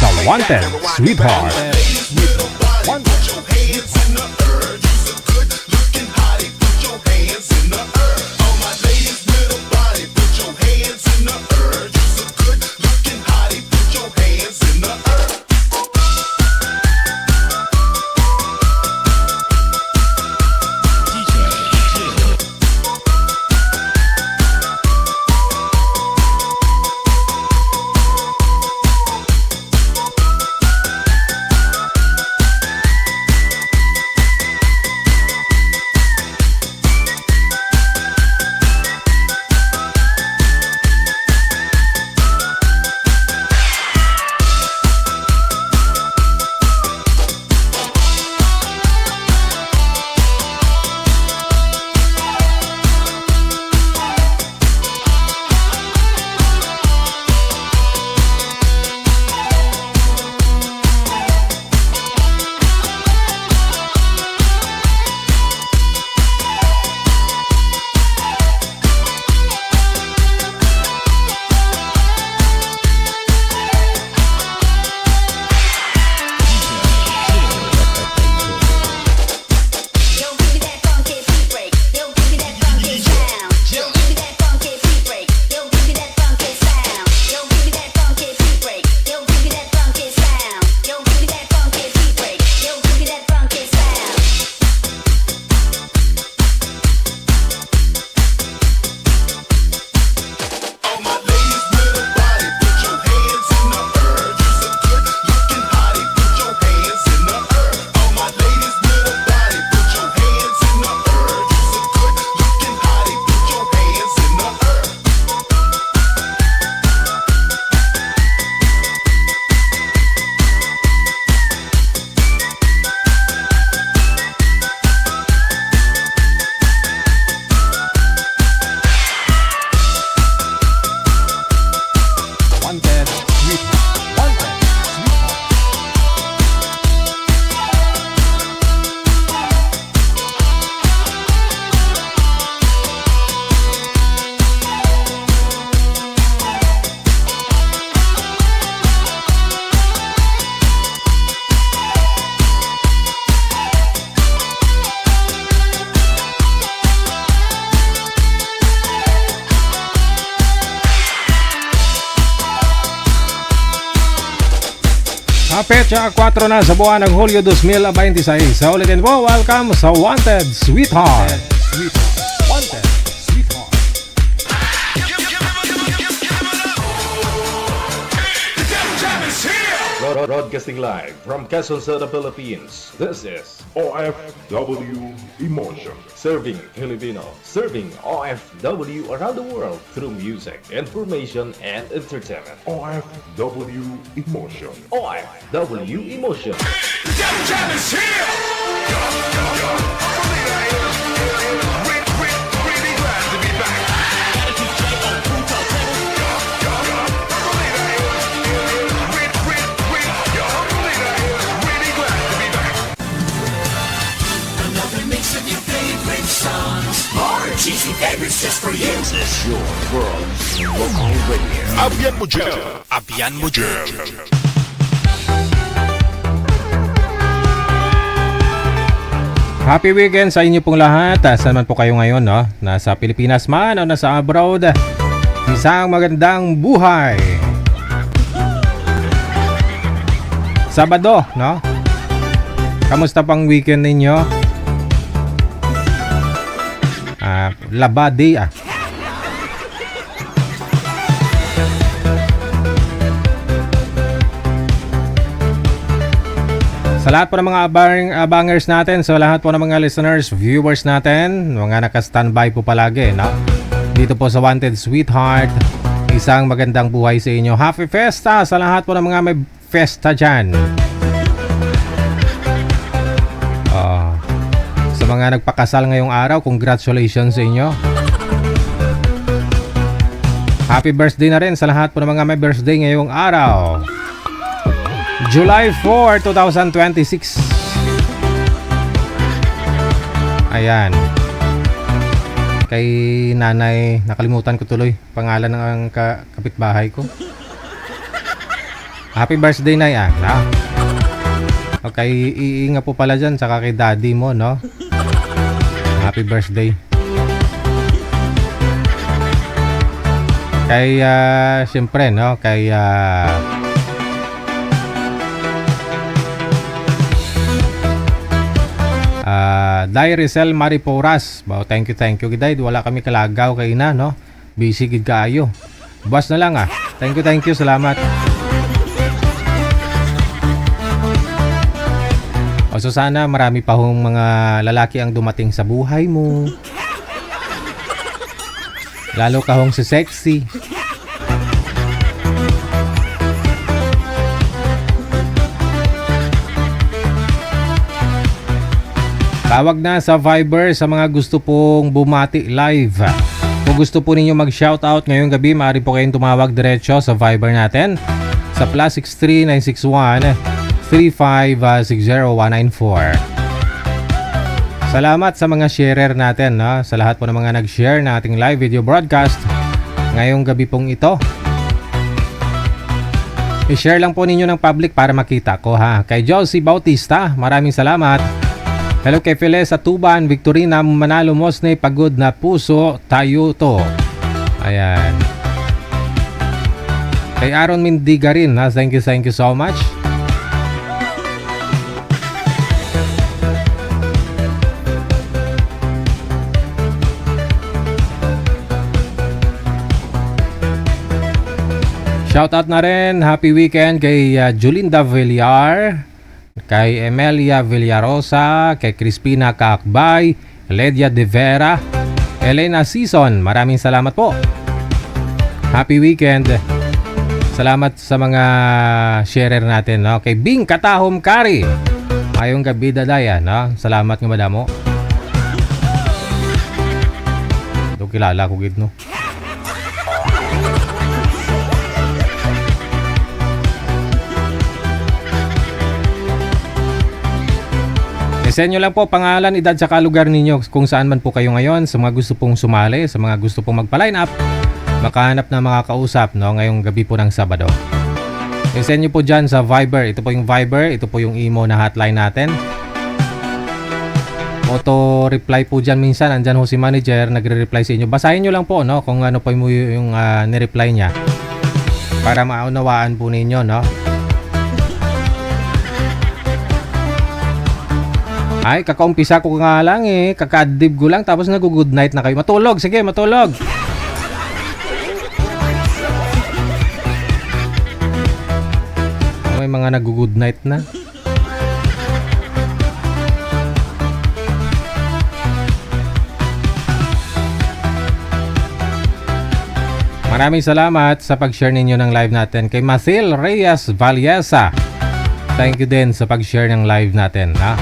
sa Wanted Sweetheart. Petsa 4 na sa buwan ng Hulyo 2026. Sa ulitin po, welcome sa Wanted Sweetheart. Wanted Sweetheart. Broadcasting live from Quezon City, Philippines. This is OFW Emotion. Serving Filipino, serving OFW around the world through music, information, and entertainment. OFW Emotion. OFW Emotion. Jam is here! Really glad to be back. Really glad to be back. Another mix of your favorite songs. More cheesy favorites just for you. This is your world's local radio. Abyan mo dyan. Abyan mo dyan. Happy weekend sa inyo pong lahat. Saan man po kayo ngayon, no? Nasa Pilipinas man o nasa abroad. Isang magandang buhay. Sabado, no? Kamusta pang weekend ninyo? Labadi, Sa lahat po ng mga abangers natin, sa lahat po ng mga listeners, viewers natin, mga naka-standby po palagi, no? Dito po sa Wanted Sweetheart, isang magandang buhay sa inyo. Happy Fiesta sa lahat po ng mga may festa dyan. Sa mga nagpakasal ngayong araw, congratulations sa inyo. Happy birthday na rin sa lahat po ng mga may birthday ngayong araw. July 4, 2026. Ayan. Kay nanay, nakalimutan ko tuloy pangalan ng kapitbahay ko. Happy birthday na yan, ha? Okay, iinga po pala dyan, saka kay daddy mo, no? Happy birthday. Kay, siyempre, no? Kay, Dairisel Mariporas. Wow, thank you, Giday. Wala kami kalagaw kay ina, no? Busy gid kaayo. Buwas na lang, ah. Thank you, salamat. O so sana marami pa hong mga lalaki ang dumating sa buhay mo. Lalo ka hong si sexy. Tawag na sa Viber sa mga gusto pong bumati live. Kung gusto po ninyo mag-shoutout ngayong gabi, maaari po kayong tumawag diretso sa Viber natin sa +63 961 3560194. Salamat sa mga sharer natin, no? Sa lahat po ng mga nag-share na ating live video broadcast ngayong gabi pong ito. I-share lang po ninyo ng public para makita ko, ha. Kay Josie Bautista, maraming salamat. Hello kay Feles sa Tuban, Victorina Manalo Mosne, pagod na puso, tayo to. Ayan. Kay Aaron Mindigarin, ha? Thank you so much. Shoutout na rin, happy weekend kay Julinda Villar, kay Emelia Villarosa, kay Crispina Kakbay, Ledia De Vera, Elena Season. Maraming salamat po. Happy weekend. Salamat sa mga sharer natin, no? Kay Bing Katahom Kari. Ayong gabi dadaya, no? Salamat nga madamo. Ito kilala ko gid, no? Send nyo lang po pangalan, edad, saka lugar ninyo kung saan man po kayo ngayon. Sa mga gusto pong sumali, sa mga gusto pong magpa-line up, makahanap na mga kausap, no, ngayong gabi po ng Sabado. Send nyo po dyan sa Viber. Ito po yung Viber, ito po yung imo na hotline natin. Auto-reply po dyan minsan. Andyan ho si manager, nagre-reply sa inyo. Basahin nyo lang po, no, kung ano po yung nireply niya para maunawaan po ninyo, no. Ay, kakaumpisa ko nga lang eh. Kakadib ko lang tapos nag-good night na kayo. Matulog, sige, matulog. May mga nag-good night na. Maraming salamat sa pag-share ninyo ng live natin. Kay Mathil Reyes Valiesa, thank you din sa pag-share ng live natin, ha?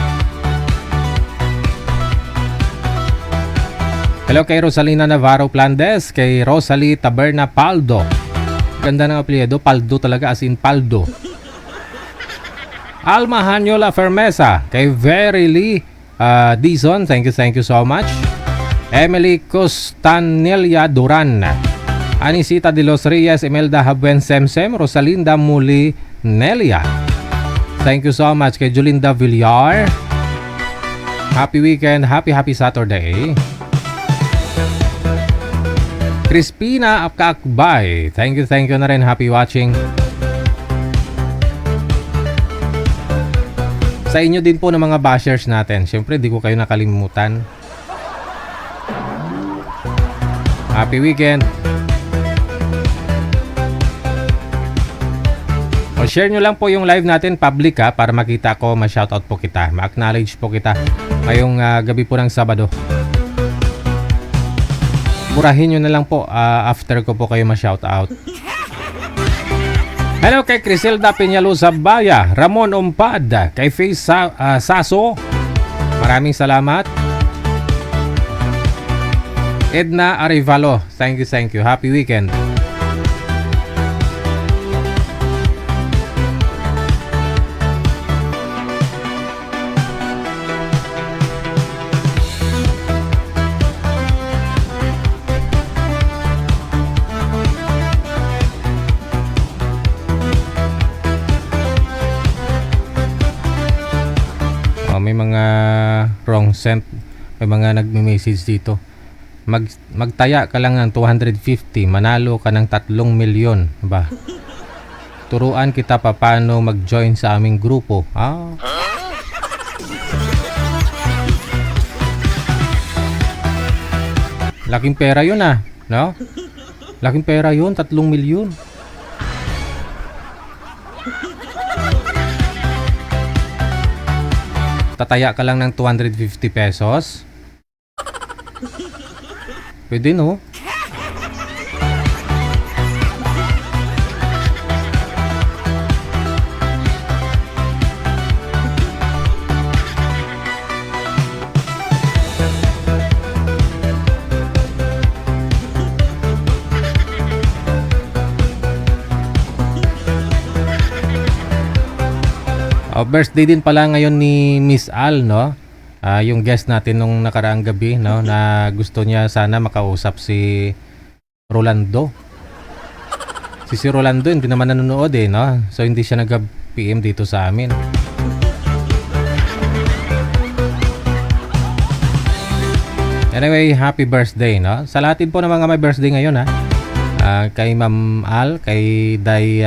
Hello kay Rosalina Navarro Plandes, kay Rosalie Taberna Paldo. Ganda ng apelyido, Paldo talaga, as in Paldo. Alma Hanyola Fermesa, kay Verily Dizon, thank you so much. Emily Costanelia Duran, Anisita de los Reyes, Imelda Habuen Semsem, Rosalinda Muli Nelia, thank you so much. Kay Julinda Villar, happy weekend, happy Saturday. Crispina Apkakbay, thank you na rin, happy watching. Sa inyo din po ng mga bashers natin, syempre di ko kayo nakalimutan. Happy weekend. O share nyo lang po yung live natin public, ha, para makita ko, ma-shoutout po kita, ma-acknowledge po kita ngayong gabi po ng Sabado. Murahin nyo na lang po after ko po kayo ma-shoutout. Hello kay Criselda Peñalosa Baya, Ramon Ompad, kay Face Saso, maraming salamat. Edna Arevalo, thank you, happy weekend. may mga wrong sent. May mga nagme-message dito. Magtaya ka lang ng 250, manalo ka ng 3 milyon. Ba? Turuan kita paano mag-join sa aming grupo. Laking pera yun no? Laking pera yun, 3 milyon. Tataya ka lang ng 250 pesos. Pwede no? Birthday din pala ngayon ni Miss Al, no? Yung guest natin nung nakaraang gabi, no? Na gusto niya sana makausap si Rolando. Si Rolando hindi naman nanonood no? So hindi siya nag-PM dito sa amin. Anyway, happy birthday, no? Sa lahat din po ng mga may birthday ngayon, kay Ma'am Al, kay Day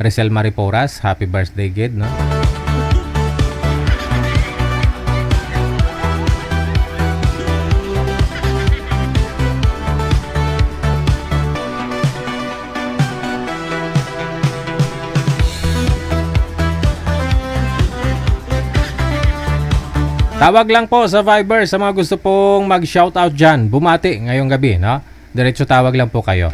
Rizal Mariporas, happy birthday, Gid, no? Tawag lang po sa Viber sa mga gusto pong mag-shoutout dyan. Bumati ngayong gabi, no? Diretso tawag lang po kayo.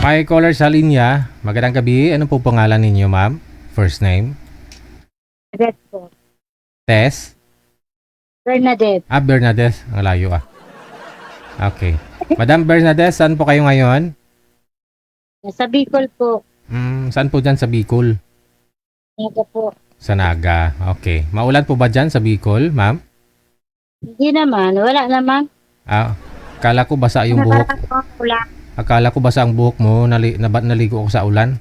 May caller sa linya. Magandang gabi. Ano po pangalan ninyo, ma'am? First name? Bernadette po. Tess? Bernadette. Bernadette. Ang layo Okay. Madam Bernadette, saan po kayo ngayon? Sa Bicol po. Saan po dyan sa Bicol? Naga po. Sa Naga. Okay. Maulan po ba dyan sa Bicol, ma'am? Hindi naman. Wala naman. Kala ko basa yung buhok. Wala. Akala ko basa ang buhok mo, naligo ako sa ulan.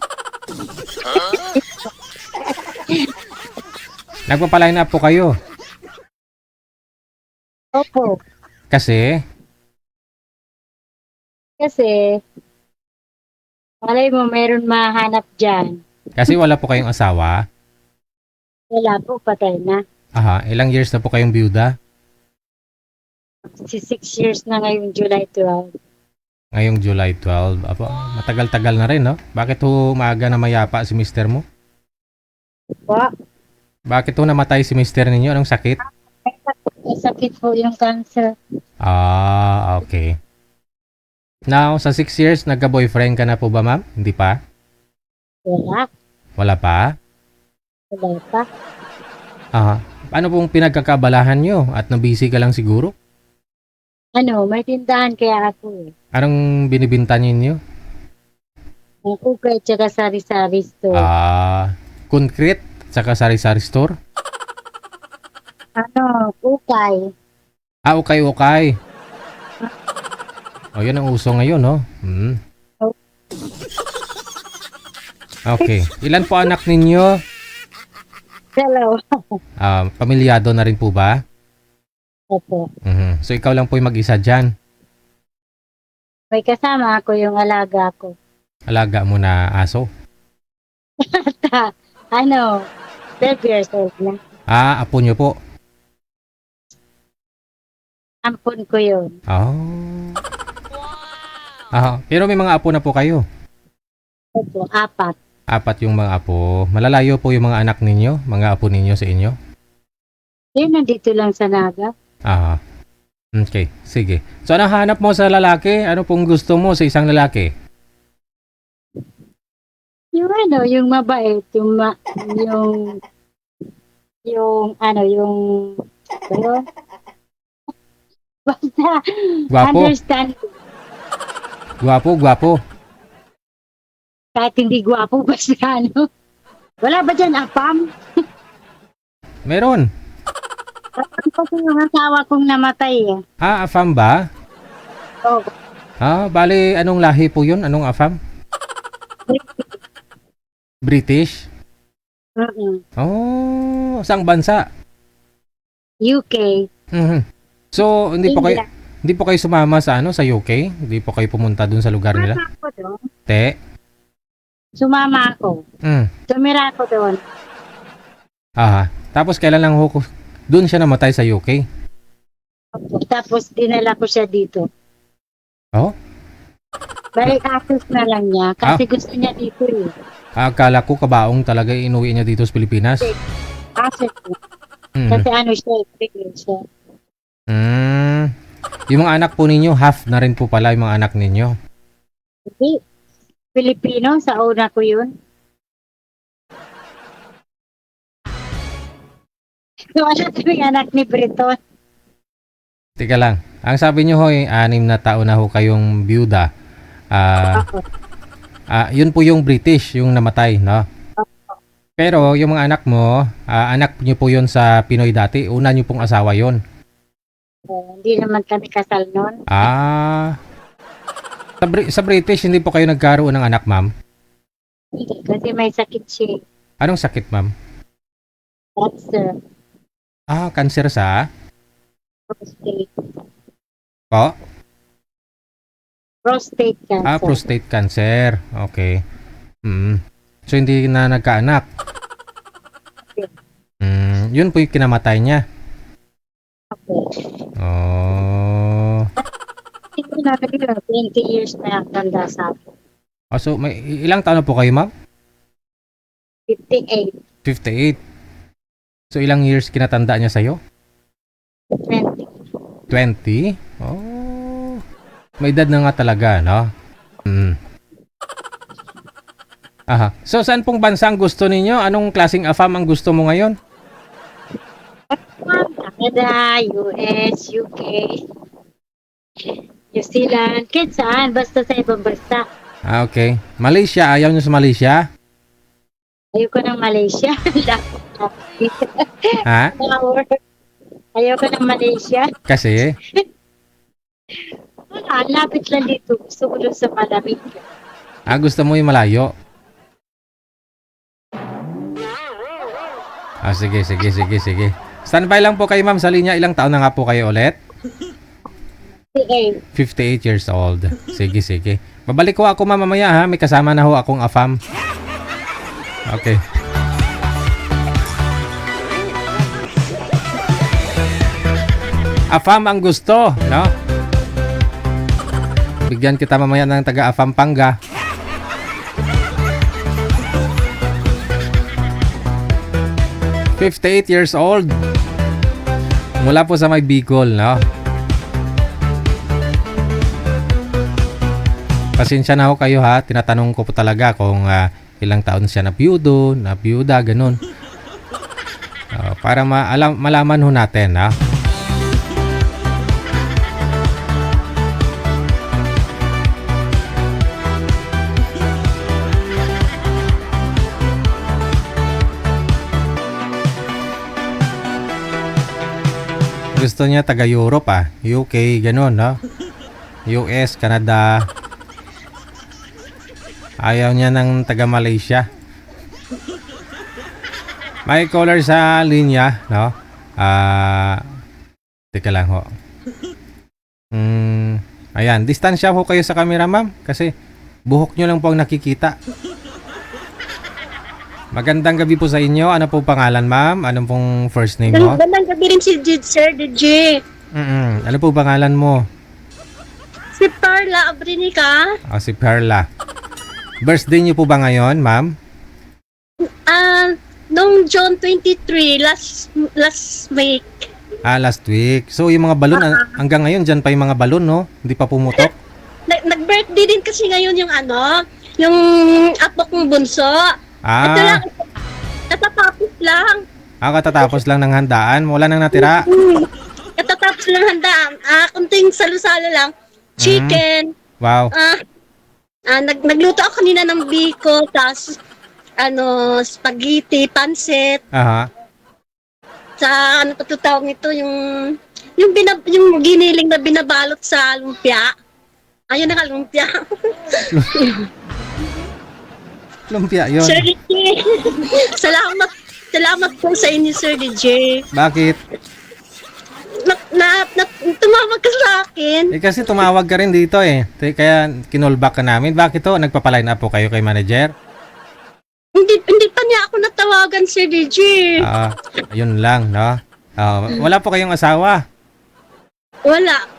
Nagpapaline up po kayo. Opo. Kasi, malay mo meron mahanap dyan. kasi wala po kayong asawa. Wala po, patay na. Ilang years na po kayong byuda? 6 years na ngayon, July 12. Ngayong July 12. Matagal-tagal na rin, no? Bakit ho maaga na mayapa si mister mo? Po. Bakit ho namatay si mister ninyo? Anong sakit? May sakit po yung cancer. Okay. Now, sa 6 years, nagka-boyfriend ka na po ba, ma'am? Hindi pa? Wala. Wala pa? Wala pa. Paano pong pinagkakabalahan nyo? At nabisi ka lang siguro? May tindahan kaya ako. Anong binibinta ninyo? Ang kukay tsaka sari-sari store. Concrete? Tsaka sari-sari store? Kukay. Okay. Yun ang uso ngayon, no? Okay. Ilan po anak ninyo? Hello. Pamilyado na rin po ba? Opo. So, ikaw lang po yung mag-isa dyan. May kasama ako yung alaga ko. Alaga mo na aso? 12 years old na. Apo nyo po? Ampon ko yun. Pero may mga apo na po kayo? Opo, 4. 4 yung mga apo. Malalayo po yung mga anak ninyo? Mga apo ninyo sa inyo? Nandito lang sa Naga. Okay, sige. So, anong hanap mo sa lalaki? Ano pong gusto mo sa isang lalaki? Yung mabait, basta, Gwapo. understand. Gwapo. kahit hindi gwapo pa siya, ano. Wala ba dyan, apam? Meron. Apam kasi yung asawa kong namatay eh. Ah, AFAM ba? Oh, Ah, bali, anong lahi po yun? Anong AFAM? British? Oh, saang bansa? UK. Mhm. So, India. hindi po kayo sumama sa sa UK? Hindi po kayo pumunta dun sa lugar nila? Sumama ako doon. Te? Sumama ako. Mm. Tumira ako doon. Ah, tapos kailan lang ho dun siya namatay sa UK? Tapos dinala ko siya dito. Oh? Balik access na lang niya. Kasi gusto niya dito eh. Akala ko kabaong talaga inuwi niya dito sa Pilipinas. Access niya. Mm. Kasi ano siya, bigyan siya. Yung mga anak po ninyo, half na rin po pala yung mga anak ninyo. Hindi. Pilipino, sa una ko yun. Wala kaming anak ni Breton. Teka lang. Ang sabi niyo hoy, 6 na taon na ho kayong byuda. Ako. Yun po yung British, yung namatay, no? Pero yung mga anak mo, anak niyo po yun sa Pinoy dati. Una niyo pong asawa yun. Hindi naman kami kasal noon. Sa British, hindi po kayo nagkaroon ng anak, ma'am? Kasi may sakit siya. Anong sakit, ma'am? Cancer. Cancer sa? Prostate. Po? Prostate cancer. Prostate cancer. Okay. So, hindi na nagkaanak. Yun po yung kinamatay niya. Oh. Hindi na 20 years na tanda sa akin. So, may ilang taon na po kayo, ma'am? 58. 58. So, ilang years kinatanda niya sa'yo? 20. 20? Oh. May edad na nga talaga, no? Aha. So, saan pong bansa ang gusto ninyo? Anong klaseng AFAM ang gusto mo ngayon? Canada, US, UK, New Zealand, kahit saan, basta sa ibang bansa. Okay. Malaysia, ayaw nyo sa Malaysia? Ayoko ng Malaysia. Ha? Ayoko ng Malaysia. Kasi? Wala, lapit lang dito. Gusto ko doon sa malamig. Gusto mo yung malayo? Sige. Standby lang po kayo, ma'am, sa linya. Ilang taon na nga po kayo ulit? 58 years old. Sige. Babalik ko ako mamaya, ha? May kasama na ho akong AFAM. Okay. AFAM ang gusto, no? Bigyan kita mamaya ng taga AFAM Panga. "58 years old. Mula po sa may Bicol, no? Pasensya na ho kayo, ha. Tinatanong ko po talaga kung ilang taon siya na byuda, ganun. Para malaman ho natin, ha. Gusto niya taga Europe, UK, ganun, no? US, Canada. Ayaw niya ng taga Malaysia. May caller sa linya, no? Teka lang ho. Ayan, distansya ho kayo sa camera, ma'am, kasi buhok nyo lang po ang nakikita. Magandang gabi po sa inyo. Ano po pangalan, ma'am? Anong pong first name mo? Magandang gabi rin si Sir DJ. Ano po pangalan mo? Si Perla Abrinica. Si Perla. Birthday niyo po ba ngayon, ma'am? Noong June 23, last week. Last week. So, yung mga balon, hanggang ngayon, dyan pa yung mga balon, no? Hindi pa pumutok? Nag-birthday din kasi ngayon yung yung apo kong bunso. Ito lang, katatapos lang. Katatapos lang ng handaan? Wala nang natira? Katatapos lang handaan. Kunting salo-salo lang. Chicken. Wow. Nagluto ako kanina ng biko, tas spaghetti, pansit, Aha. sa ano pa to tawag nito, yung giniling na binabalot sa lumpia. Ayun na lumpia. Lumpia yun. Sir DJ. Salamat po sa inyo, Sir DJ. Bakit? Tumawag ka sa akin. Kasi tumawag ka rin dito eh. Kaya kinolback ka namin. Bakit to? Nagpapaline up po kayo kay manager? Hindi pa niya ako natawagan, Sir DJ. Ayun lang, no? Wala po kayong asawa? Wala.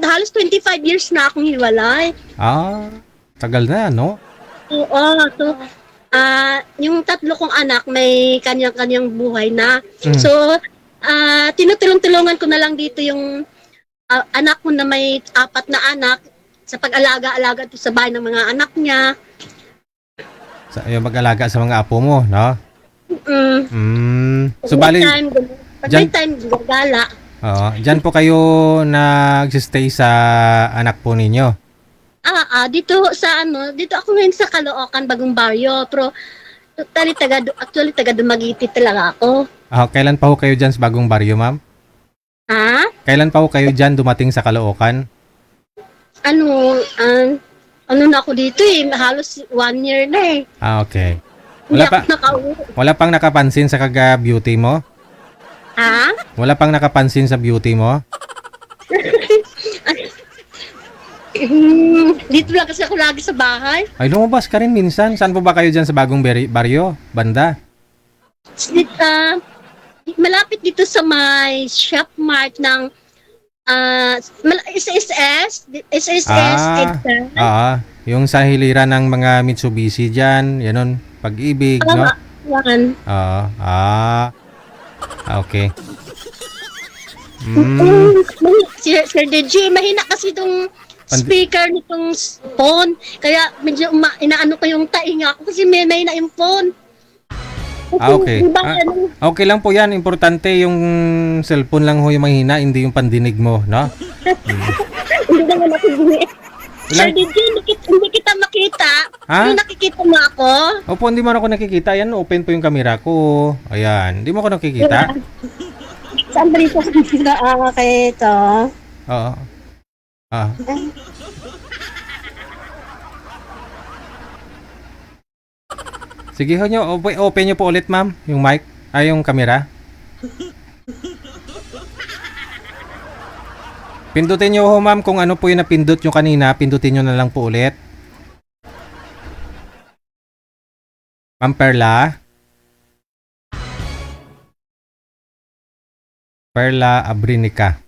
Halos 25 years na akong hiwalay. Tagal na, no? Oo. So, yung tatlo kong anak may kanyang-kanyang buhay na. So, tinutulong-tulungan ko na lang dito yung anak ko na may 4 na anak sa pag-alaga-alaga sa bahay ng mga anak niya. Yung mag-alaga sa mga apo mo, no? So, Pag bali, may time, gagala. dyan po kayo nag-stay sa anak po ninyo? Dito ako ngayon sa Caloocan, Bagong Baryo. Pero, actually, taga Dumaguete talaga ako. Kailan pa ho kayo dyan sa Bagong Baryo, ma'am? Ha? Kailan pa ho kayo dyan dumating sa Caloocan? Ano na ako dito eh, halos 1 year na eh. Okay. Hindi ako nakauwi. Wala pang nakapansin sa beauty mo? Ha? Wala pang nakapansin sa beauty mo? Dito lang kasi ako lagi sa bahay. Ay, lumabas ka rin minsan. Saan po ba kayo dyan sa Bagong Baryo? Banda? Malapit dito sa may shop mart ng SSS. Yung sa hiliran ng mga Mitsubishi dyan, yanon, Pag-ibig, no? Yan. Okay. Sir DJ, mahina kasi itong speaker nitong phone. Kaya medyo inaano ko yung tainga ko kasi may mahina yung phone. Okay. Okay lang po yan. Importante yung cellphone lang ho yung mahina, hindi yung pandinig mo, no? Hindi naman nakikinig. Sir DJ, hindi kita makita. Ha? Hindi nakikita mo ako. Opo, hindi mo ako nakikita. Ayan, open po yung camera ko. Ayan, hindi mo ako nakikita. Saan ba rito sa kanila? Okay, ito. Oo. Sige ho nyo, open nyo po ulit ma'am, yung mic, yung camera. Pindutin nyo ho ma'am kung ano po yung napindot nyo kanina, pindutin nyo na lang po ulit. Ma'am Perla. Perla Abrinica.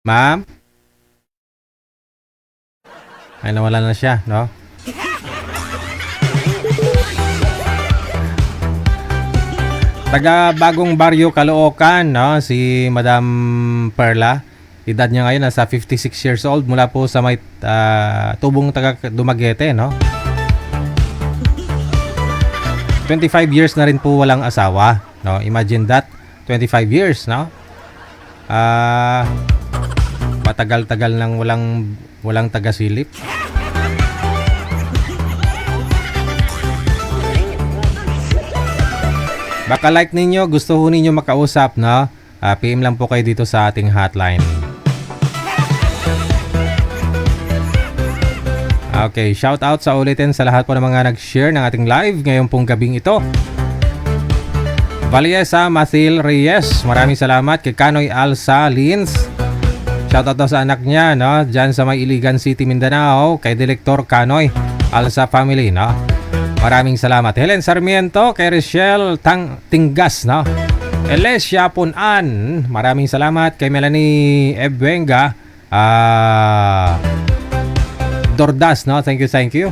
Ma'am? Ay, nawala na siya, no? Taga Bagong Baryo, Caloocan, no? Si Madam Perla. Edad niya ngayon nasa 56 years old mula po sa may tubong taga Dumaguete, no? 25 years na rin po walang asawa, no? Imagine that, 25 years, no? Matagal-tagal nang walang taga-silip. Baka like ninyo, gusto ho ninyo makausap, no? PM lang po kayo dito sa ating hotline. Okay, shout out sa ulitin sa lahat po ng mga nag-share ng ating live ngayong pong gabing ito. Valiesa Mathil Reyes, maraming salamat. Kay Kanoy Alsa Lins, shout out daw sa anak niya, no? Diyan sa may Iligan City, Mindanao. Kay Director Kanoy Alsa family, no? Maraming salamat. Helen Sarmiento, kay Rochelle Tinggas, no? Elesia Punan, maraming salamat. Kay Melanie Ebwenga, Dordas, no? Thank you.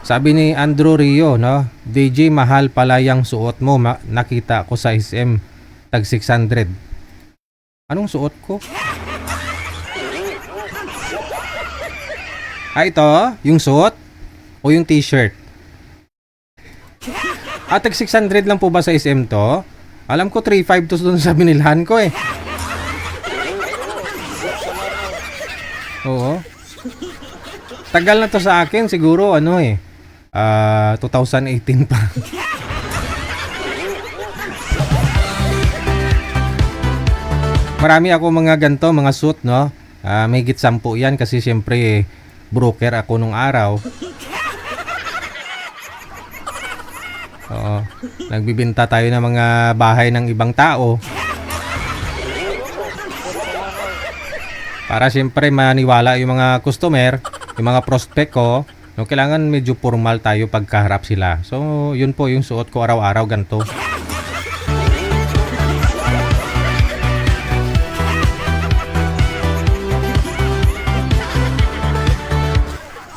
Sabi ni Andrew Rio, no? DJ, mahal pala yung suot mo. Nakita ko sa SM tag 600. Anong suot ko? Ito, yung suot o yung t-shirt? Tag 600 lang po ba sa SM to? Alam ko 3.5 to doon sa binilhan ko eh. Oo. Tagal na to sa akin, siguro ano eh. 2018 pa. Marami ako mga ganto, mga suit, no? May higit 10 yan kasi siyempre broker ako nung araw. Oo. Nagbibenta tayo ng mga bahay ng ibang tao. Para siyempre maniwala yung mga customer, yung mga prospect ko, no, kailangan medyo formal tayo pagkaharap sila. So, yun po yung suot ko araw-araw ganito.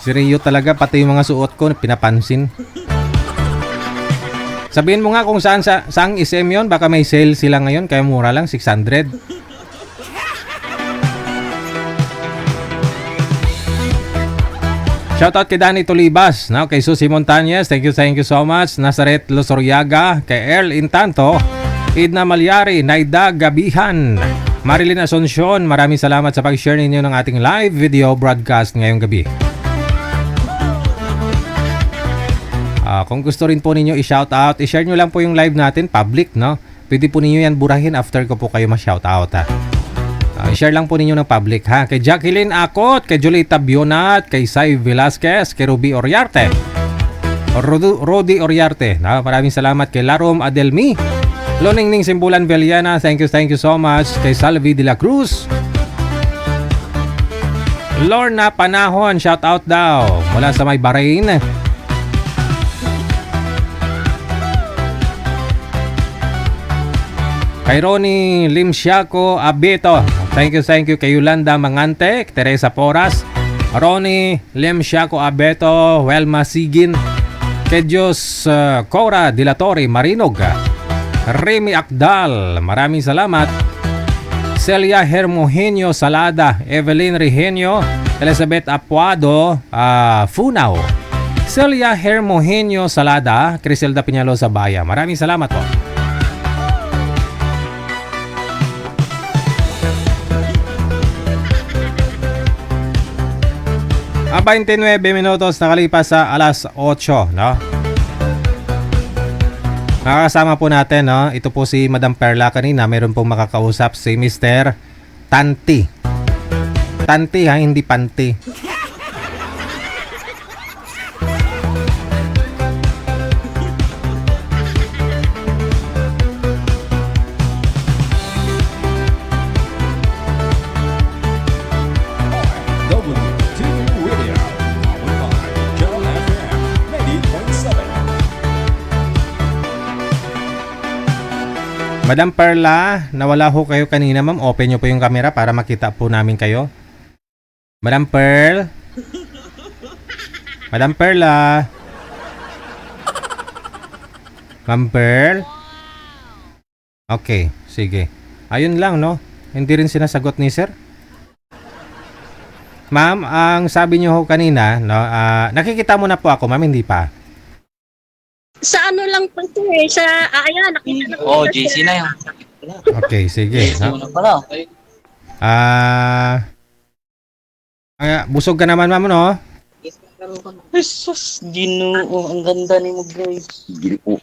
Seryo talaga, pati yung mga suot ko pinapansin. Sabihin mo nga kung saang SM yun, baka may sale sila ngayon, kaya mura lang, 600. Shoutout kay Danny Tolibas, no? Kay Susie Montañez, thank you so much. Nazaret Losoryaga, kay Earl Intanto, Idna Malyari, Naida Gabihan, Marilyn Asuncion, maraming salamat sa pag-share ninyo ng ating live video broadcast ngayong gabi. Kung gusto rin po ninyo i-shoutout, i-share nyo lang po yung live natin, public, no? Pwede po ninyo yan burahin after ko po kayo ma-shoutout, ha? I-share lang po ninyo ng public, ha? Kay Jacqueline Acot, kay Julita Bionat, kay Sai Velasquez, kay Ruby Oriarte, Rodi Oriarte, na maraming salamat kay Larom Adelmi, Loningning Simbulan Veliana, thank you so much. Kay Salvi de la Cruz, Lorna Panahon, shoutout daw mula sa may Bahrain. Kay Ronnie Limsiaco Abeto, thank you kay Yolanda Mangante, Teresa Poras, Ronnie Limsiaco Abeto, Welma Sigin, kay Diyos Cora Dilatori Marinog, Remy Akdal, maraming salamat. Celia Hermogenio Salada, Evelyn Regenio, Elizabeth Apuado, Funao, Celia Hermogenio Salada, Criselda Piñalosa Baya, maraming salamat po. 29 minutos nakalipas sa alas 8, no? Nakakasama po natin, no? Ito po si Madam Perla kanina. Meron pong makakausap si Mr. Tanti. Tanti, ha? Hindi panty. Madam Perla, nawala ho kayo kanina, ma'am. Open nyo po yung camera para makita po namin kayo. Madam Pearl? Madam Perla? Ma'am Pearl? Okay, sige. Ayun lang, no? Hindi rin sinasagot ni sir. Ma'am, ang sabi nyo ho kanina, no? Nakikita mo na po ako, ma'am, hindi pa. Sa ano lang po ito eh, sa, ayan, nakita na po. Oh, JC na yun. Okay, sige. JC No? na pala. Busog ka naman, ma'am, no? Jesus, Ginoo, ang ganda ni mo, guys. Ginoo.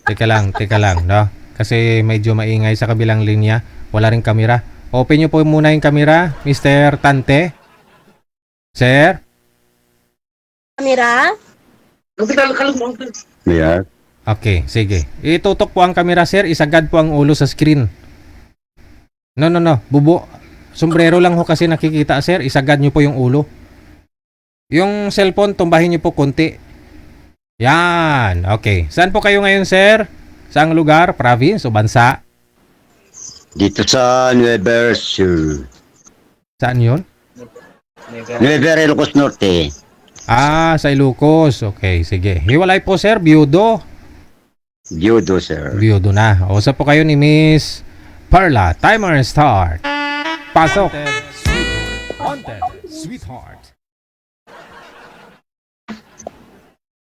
Teka lang, no? Kasi medyo maingay sa kabilang linya. Wala rin kamera. Open nyo po muna yung kamera, Mr. Tante. Sir? Kamera? Yeah. Okay, sige. Itutok po ang kamera, sir. Isagad po ang ulo sa screen. No. Bubo. Sombrero lang ho kasi nakikita, sir. Isagad nyo po yung ulo. Yung cellphone, tumbahin nyo po konti. Yan. Okay. Saan po kayo ngayon, sir? Saang lugar? Province o bansa? Dito sa Nueva Sur. Saan yun? Nueva Ilocos Norte. Sa Ilocos. Okay, sige. Hiwalay po, sir. Biyudo. Biyudo, sir. Biyudo na. Usap po kayo ni Miss Perla. Timer start. Pasok. Haunted Sweetheart.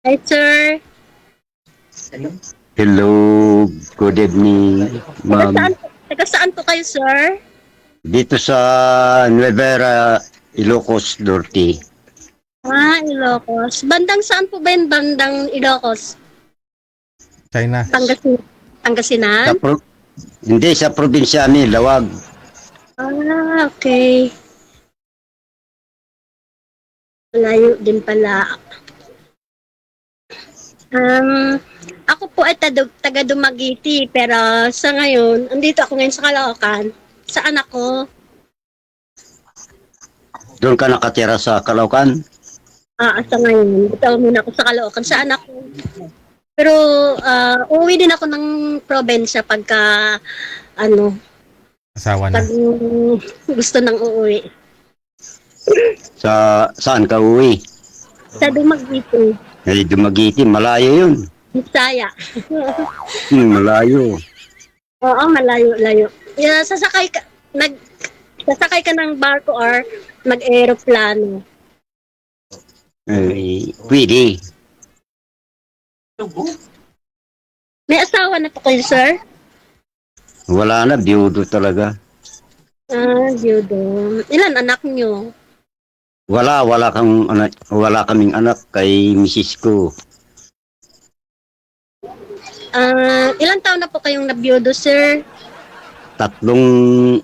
Hi, sir. Hello, good evening, ma'am. Taga saan po kayo, sir? Dito sa Nueva Ilocos Norte. Ilocos. Bandang saan po ba yun? Bandang Ilocos? China. Pangasinan? Pangasinan? Hindi, sa probinsya ni Lawag. Okay. Malayo din pala. Ako po ay taga Dumaguete, pero sa ngayon, andito ako ngayon sa Caloocan. Sa anak ko. Doon ka nakatira sa Caloocan? Sa ngayon. Dito muna ako sa Caloocan. Sa anak ko. Pero, uuwi din ako ng probinsya pagka, Asawa na. pag gusto nang uuwi. Saan ka uwi? Sa Dumaguete. Eh, Dumaguete, malayo yun. Bisaya. Malayo. Oo, malayo-layo. Yeah, sasakay ka ng barko or mag-aeroplano. Pwede. May asawa na po kayo, sir? Wala na, biyudo talaga. Judo. Ilan anak nyo? Wala kaming anak kay misis ko. Ilang taon na po kayong nabiyudo, sir? 3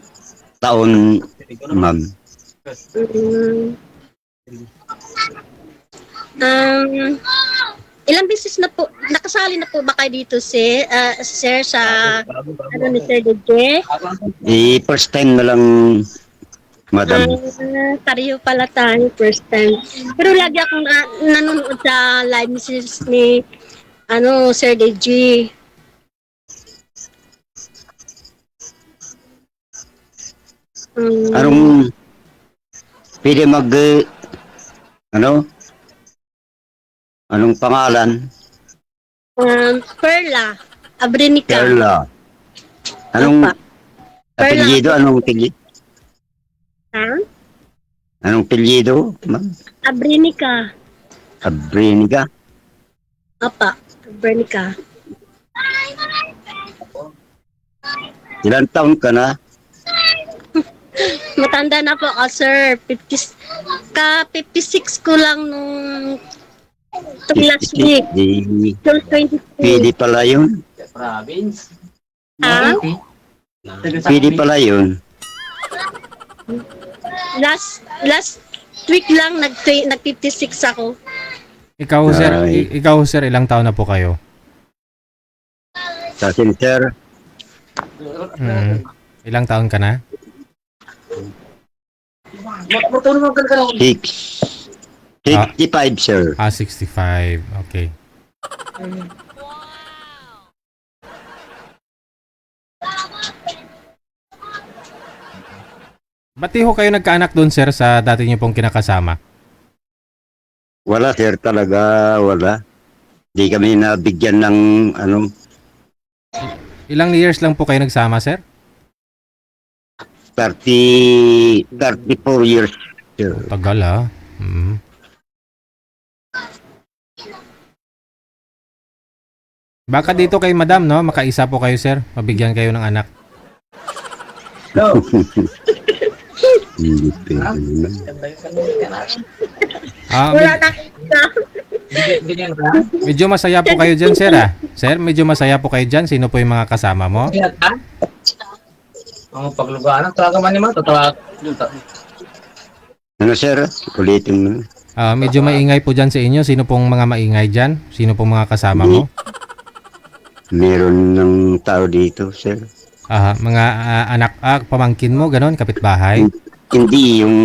taon, ma'am. Ilang beses na po, nakasali na po ba kayo dito, sir, sa, ni Sir DJ? First time na lang, madam. Pareho pala tayo, first time. Pero lagi akong nanonood sa live ni Sir DJ. Anong pwede anong pangalan? Perla Abrenica. Perla. Anong Perla. apelyido? Anong apelyido? Ha? Anong apelyido, ma'am? Abrenica. Abrinica? Apa, Abrenica. Ilan taon ka na? Matanda na po ako, sir. 56 ko lang nung last week. Till 22. Pwede pala yun. Ha? Pwede pala yun. Last week lang nag 56 ako. Ikaw, sir, ilang taon na po kayo? Sa center, Ilang taon ka na? 65, sir. 65. Okay. Ba't di ho kayo nagkaanak doon, sir, sa dati niyo pong kinakasama? Wala, sir, talaga, wala. Di kami nabigyan ng, Ilang years lang po kayo nagsama, sir? 34 years, sir. Tagal, ah. Baka dito kay madam, no? Makaisa po kayo, sir. Mabigyan kayo ng anak. Hindi pwede naman. Wala na kita. Medyo masaya po kayo dyan, sir, ah. Sir, medyo masaya po kayo dyan. Sino po yung mga kasama mo? Ang paglugaan talaga man naman totoo. Ano, sir? Ulitin mo. Medyo maingay po dyan sa inyo. Sino pong mga maingay dyan? Sino pong mga kasama mo? Meron ng tao dito, sir. Mga anak, pamangkin mo, ganon, kapitbahay? Hindi yung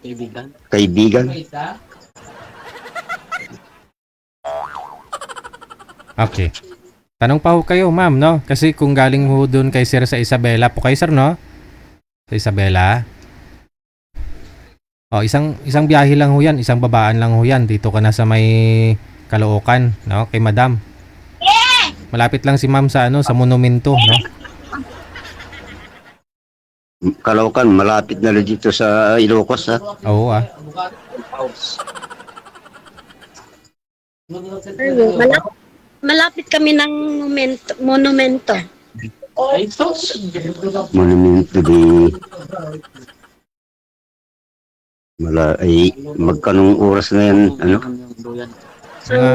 Kaibigan. kaibigan. Okay. Tanong pa ho kayo, ma'am, no? Kasi kung galing ho doon kay sir sa Isabela po kayo, sir, no? Sa Isabela. Isang biyahe lang ho yan. Isang babaan lang ho yan. Dito ka na sa may Caloocan, no? Kay madam. Malapit lang si ma'am sa sa monumento, no? Caloocan, malapit na rin dito sa Ilocos, ha? Oo, ah. malapit kami ng monumento. Ay, sos. Monumento di magkanong oras na yan, ano? Mga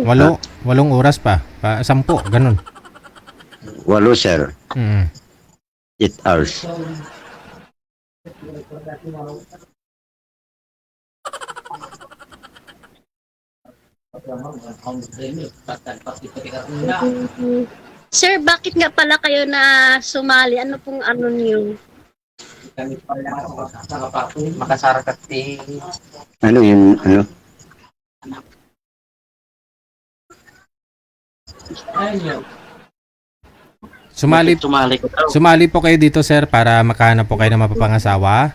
8 oras pa. 10, ganun. 8, sir. 8 hours. Sir, bakit nga pala kayo na sumali? Ano pong ano niyo? Makasarakat Ano yun, ano? Sumali Sumali ko. po kayo dito, sir, para makahanap po kayo ng mapapangasawa.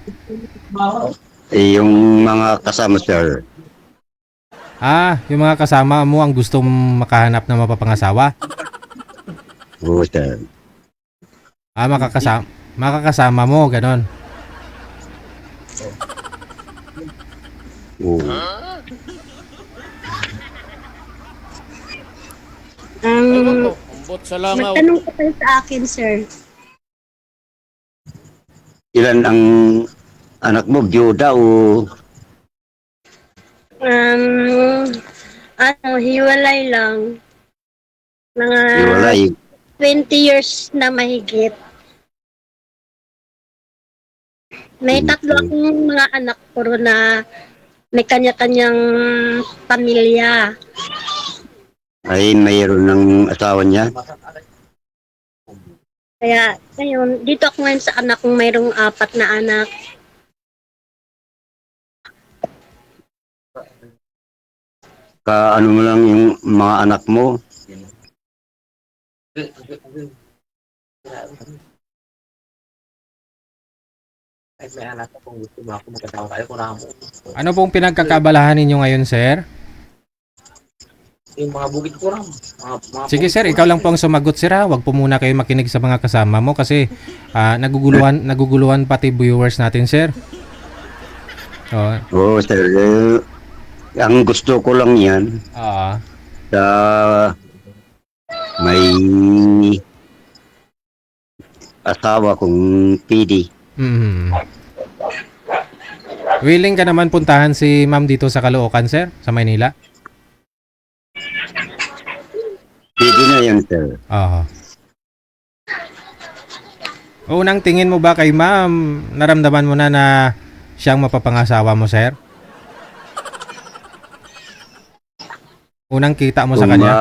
Yung mga kasama, sir. Yung mga kasama mo ang gustong makahanap ng mapapangasawa. Oo, sir. Makakasama mo, ganon. Oo. Magtanong ko kayo sa akin, sir. Ilan ang anak mo? Byuda o Hiwalay lang. Mga iwalay? 20 years na mahigit. May tatlo akong mga anak, puro na may kanya-kanyang pamilya. Ay mayroon ng asawa niya? Kaya, ngayon, dito ako ngayon sa anak kong mayroong 4 na anak. Ano mo lang yung mga anak mo? Ay, may anak kung gusto mo ako magkatawa kayo, kung mo. Ano pong pinagkakabalahan ninyo ngayon, sir? Yung mga bukid ko lang. Sige, sir, ikaw lang po ang sumagot, sir, ha? Huwag po muna kayo makinig sa mga kasama mo kasi naguguluhan pati viewers natin, sir. Oo, sir. Ang gusto ko lang yan sa may asawa kong PD. Willing ka naman puntahan si ma'am dito sa Caloocan, sir? Sa Maynila? PD na yan, sir. Unang tingin mo ba kay ma'am, naramdaman mo na siyang mapapangasawa mo, sir? Unang kita mo sa kanya?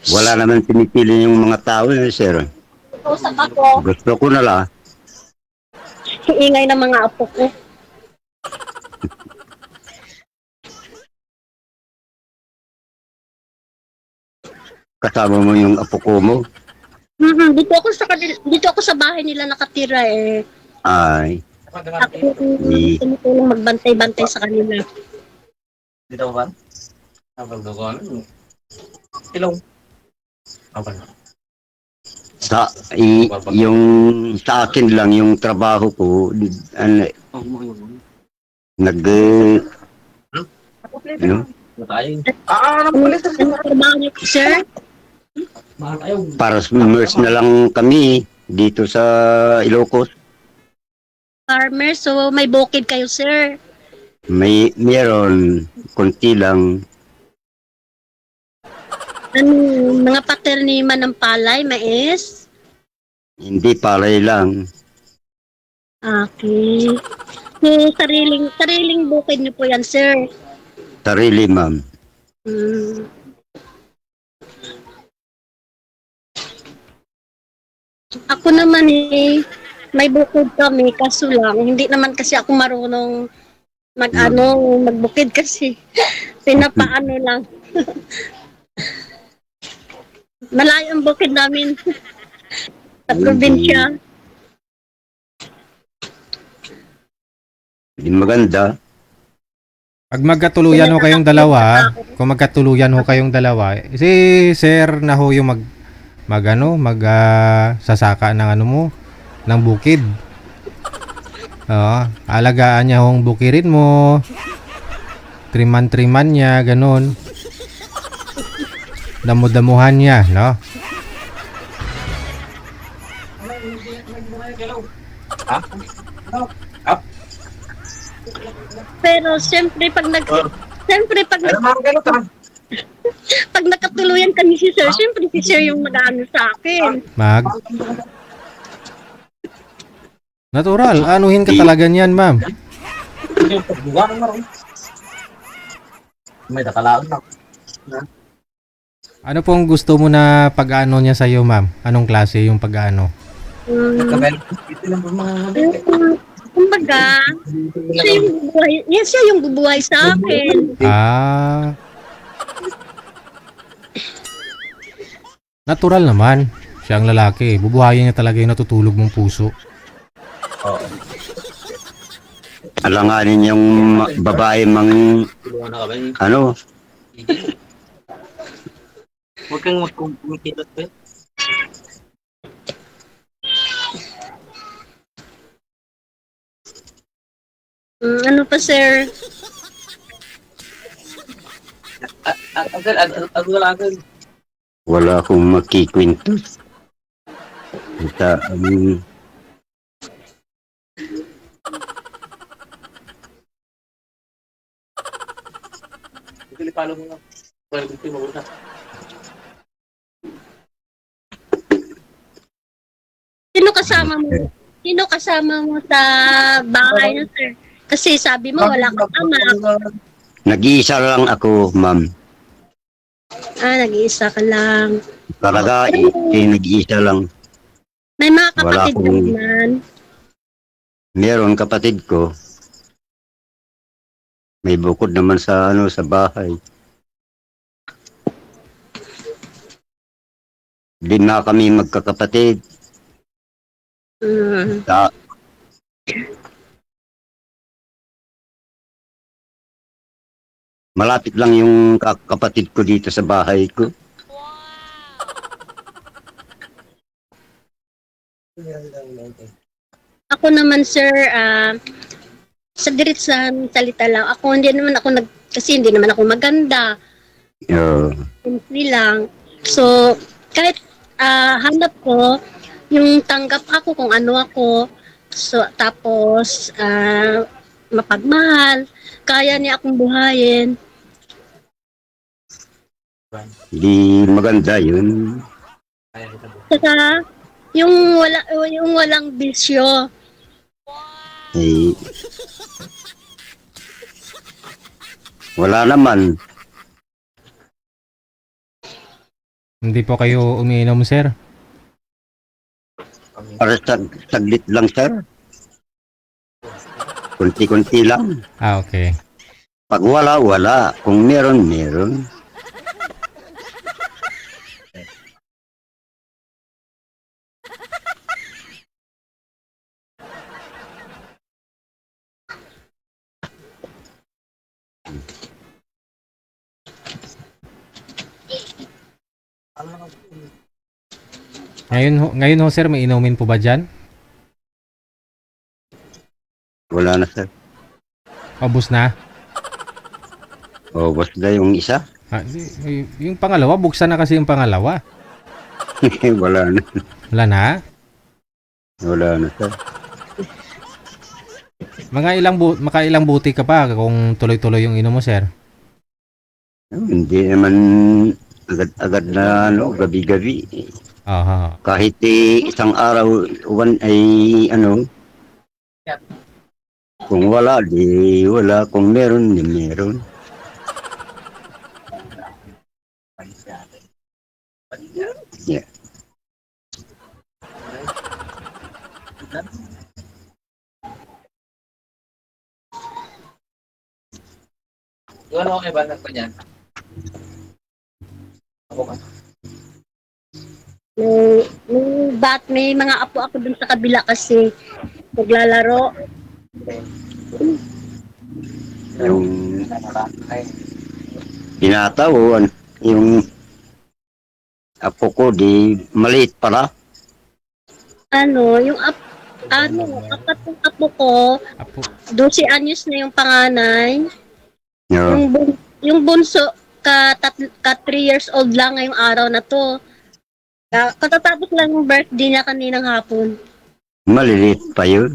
Wala naman pinipili yung mga tao, sir. Usap ako, Gusto ko na lang. ingay ng mga apo ko. Kasama mo yung apo ko mo. Dito ako sa bahay nila nakatira eh. Ay, Ako yung tumutulong magbantay-bantay sa kanila. Dito ba? Abang dogon. Hello. Abang. yung sa akin lang yung trabaho ko, ano, ano, Ano trabaho niyo, sir? para summers na lang kami dito sa Ilocos. Farmer, so may bukid kayo, sir. Meron, konti lang. Ano, mga paternima ng palay, mais? Hindi palay lang. Okay. So, sariling bukid niyo po yan, sir. Sarili, ma'am. Ako naman may bukid kami, kaso lang, hindi naman kasi ako marunong magbukid kasi. Pinapaano lang. Malayo ang bukid namin sa probinsya. Hindi maganda. Pag magkatuluyan ho kayong dalawa, kung magkatuluyan ho kayong dalawa, si sir na ho yung sasaka ng ng bukid. Oo, alagaan niya hong bukirin mo. Triman-triman niya, ganun. Damu-damuhan niya, no? Pero siyempre pag nakatuluyan kami si sir, siyempre si sir yung mag-ano sa akin. Natural, anuhin ka talaga niyan, ma'am. May nakalaon na. Ano pong gusto mo na pag-ano niya sa'yo, ma'am? Anong klase yung pag-ano? Ito lang po mga Kumbaga, siya yung bubuhay sa akin. Ah. Natural naman. Siya ang lalaki. Bubuhayin niya talaga yung natutulog mong puso. Alanganin yung babae mang tulungan na kami. ano, Huwag kang magkumikilot ba? Ano pa, sir? Agad. wala akong makikwento. Sa Pilipalo mo na. Well, gusto mo na. Sino kasama mo sa bahay na, sir? Kasi sabi mo wala kang ama. nag-iisa lang ako, ma'am. Nag-iisa ka lang. Talaga, nag-iisa lang. May mga Wala kapatid ka akong- naman. Meron kapatid ko. May bukod naman sa ano sa bahay. Di na kami magkakapatid. Sa, malapit lang yung kapatid ko dito sa bahay ko. Ako naman, sir, sa diretsahan salita lang. Kasi hindi naman ako maganda. Simple lang. So, kahit hanap ko, yung tanggap ako kung ano ako, so, tapos mapagmahal, kaya niya akong buhayin. Di maganda yun. Saka, yung walang bisyo. Eh, wala naman. Hindi po kayo umiinom, sir? Para saglit lang, sir. Kunti-kunti lang. Okay. Pag wala, wala. Kung meron, meron. Ngayon ho, sir, may inumin po ba dyan? Wala na, sir. Ubus na? O, basta yung isa. Yung pangalawa, buksan na kasi yung pangalawa. Wala na. Wala na? Wala na, sir. Makailang buti ka pa kung tuloy-tuloy yung inom mo, sir? Hindi naman agad-agad na ano, gabi-gabi. Aha. Kahit isang araw, kung wala, di wala. Kung meron, di meron. Yeah. Yun ako kay Banat ko niyan. Ako ka. May mga apo ako dun sa kabila kasi naglalaro. Yung tinatawon, yung apo ko, di maliit pala. Yung apat yung apo ko, Apo. 12 anyos na yung panganay. Yeah. Yung bunso, ka 3 years old lang ngayong araw na to. Katatapos lang yung birthday niya kaninang hapon. Maliliit pa yun.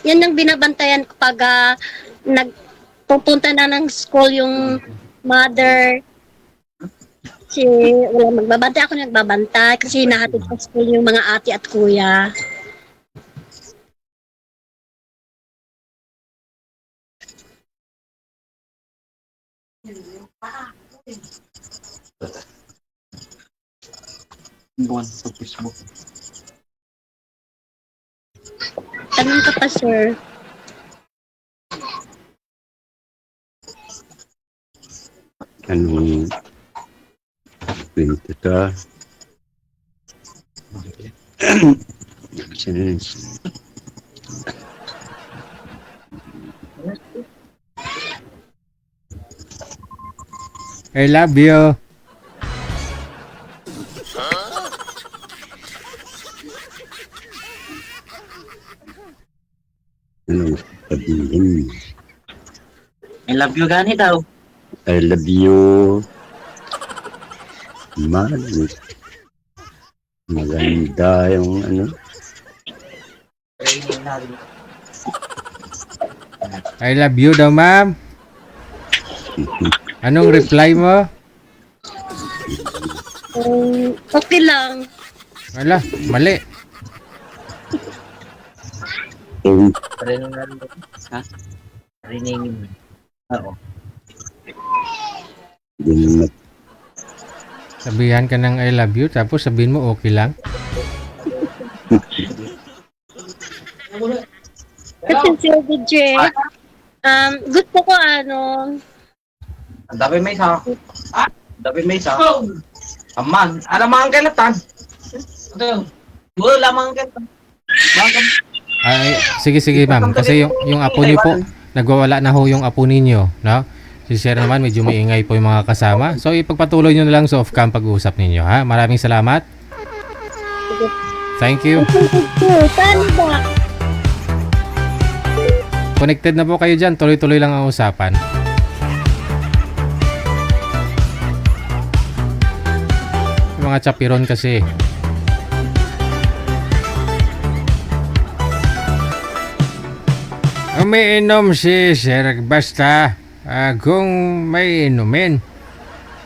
Yan ang binabantayan ko pag nagpupunta na ng school yung mother. Kasi wala magbabantay, ako nagbabantay kasi nahatid sa school yung mga ate at kuya. Buwan sa Facebook. Tanong ka pa, sir. Anong kwento to? I love you. Anong sabihin? I love you gani daw. I love you. Mahal. Maganda yung ano. I love you daw, ma'am. Anong reply mo? Okay lang. Wala, mali. Ha? Riningin. Oo. Hindi Sabihan ka ng I love you, tapos sabihin mo okay lang. Kasi sir DJ, gusto ko Ang dami may isa. Dami may isa. Aman. Alam mo ang kalatan. Ito. Wala lamang ang kalatan. Ay, sige ma'am, kasi yung apo niyo po, nagwawala na ho yung apo ninyo, no? Si Sir naman, medyo maingay po yung mga kasama. So, ipagpatuloy nyo na lang sa off-cam pag-uusap ninyo, ha? Maraming salamat. Thank you. Paano ba? Connected na po kayo dyan. Tuloy-tuloy lang ang usapan. Yung mga chapiron kasi. Umiinom si Sir basta kung may inumin.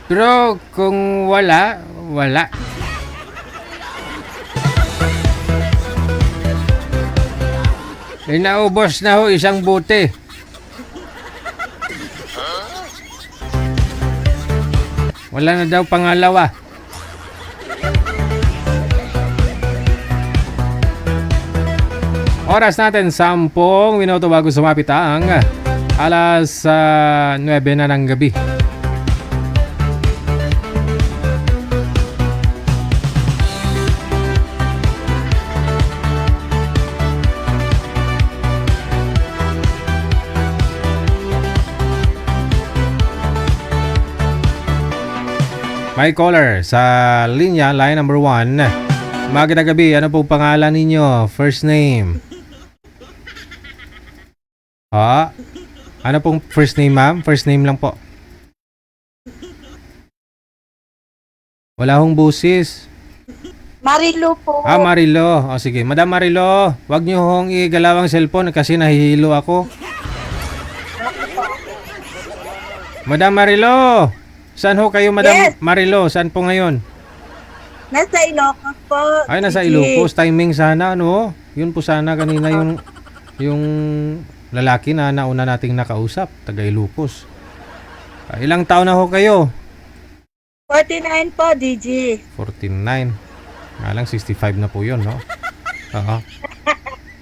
Pero kung wala, wala. Naubos na ho isang bote. Wala na daw pangalawa. Oras natin 10 minuto bago sumapit ang alas 9 na ng gabi. May caller sa linya, line number 1. Magandang gabi, ano pong pangalan ninyo? First name? Ano pong first name, ma'am? First name lang po. Wala hong busis. Marilo po. Marilo. O sige, Madam Marilo, wag niyo hong igalaw ang cellphone kasi nahihilo ako. Madam Marilo, saan ho kayo, Madam Marilo? Saan po ngayon? Nasa Ilocos po. Ay, nasa Ilocos. Timing sana, no? Yun po sana kanina yung lalaki na nauna nating nakausap, taga Ilocos. Ilang taon na ho kayo? 49 po, DG. 49. Nga lang, 65 na po yun, no? Oo.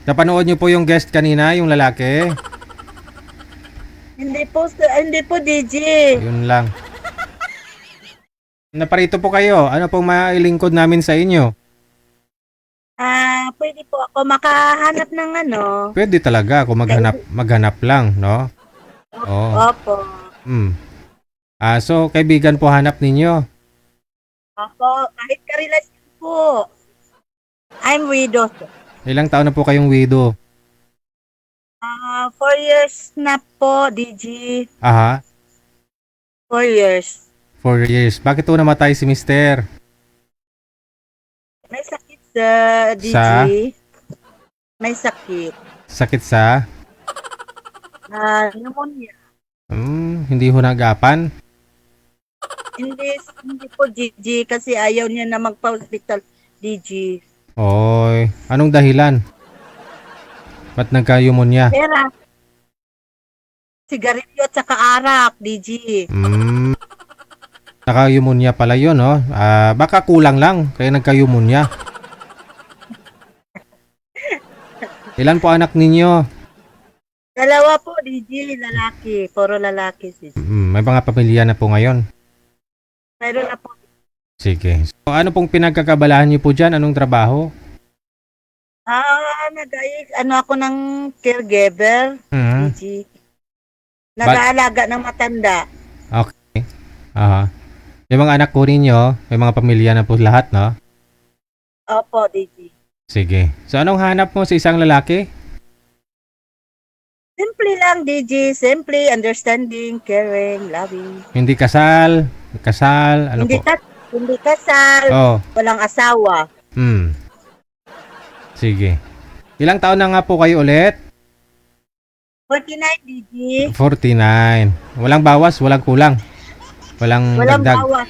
Napanood niyo po yung guest kanina, yung lalaki? Hindi po, DG. Yun lang. Naparito po kayo. Ano pong mailingkod namin sa inyo? Pwede po ako makahanap ng ano. Pwede talaga kung maghanap lang, no? Oo. Opo. So, kaibigan po hanap ninyo? Opo, kahit karelasyon po. I'm widow. Ilang taon na po kayong widow? 4 years na po, DG. Aha, 4 years. 4 years. Bakit po namatay si mister? May sakit sa DG. Sa? May sakit. Sakit sa? Pneumonia. Hindi ho nagapan? Hindi po, DG, kasi ayaw niya na magpa-hospital, DG. Oy, anong dahilan? Ba't nagka-pneumonia? Pera. Sigarilyo at saka arak, DG. Naka-pneumonia pala yun, no? Baka kulang lang, kaya nagka-pneumonia. Ilan po anak ninyo? 2 po, DG, lalaki. Puro lalaki, sis. May mga pamilya na po ngayon. Mayroon na po. Sige. So, ano pong pinagkakabalahan niyo po dyan? Anong trabaho? Ako ng caregiver, DG. Nag-aalaga ng matanda. Okay. Aha. Yung mga anak po ninyo, may mga pamilya na po lahat, no? Opo, DG. Sige. So, anong hanap mo sa isang lalaki? Simple lang, DG. Simple, understanding, caring, loving. Hindi kasal? Kasal? Ano Hindi po? Hindi kasal. Oh. Walang asawa. Sige. Ilang taon na nga po kayo ulit? 49, DG. 49. Walang bawas, walang kulang. Walang dagdag. bawas.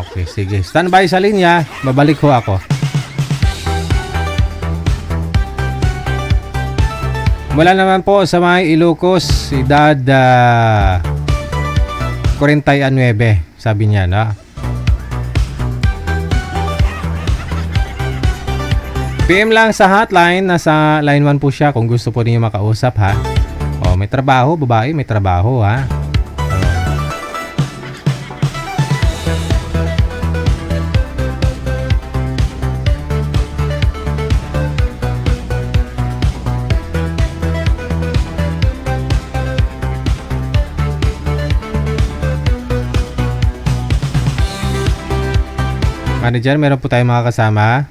Okay, sige. Standby sa linya. Babalik ho ako. Wala naman po sa mga Ilocos, edad 49, sabi niya, no? PM lang sa hotline, nasa line 1 po siya kung gusto po niyo makausap, ha? Oh, may trabaho, babae, may trabaho, ha? Manager, meron po tayong mga kasama.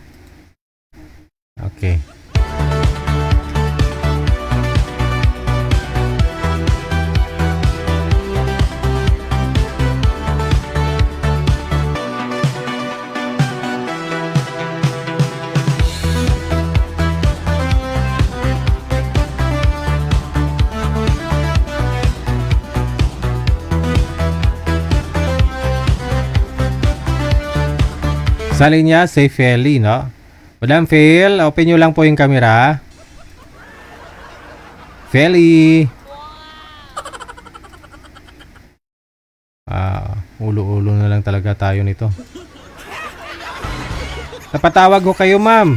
Okay. Sa linya, si Feli, no? Madam Phil, open nyo lang po yung camera. Feli. Ulo-ulo na lang talaga tayo nito. Napatawag ko kayo, ma'am.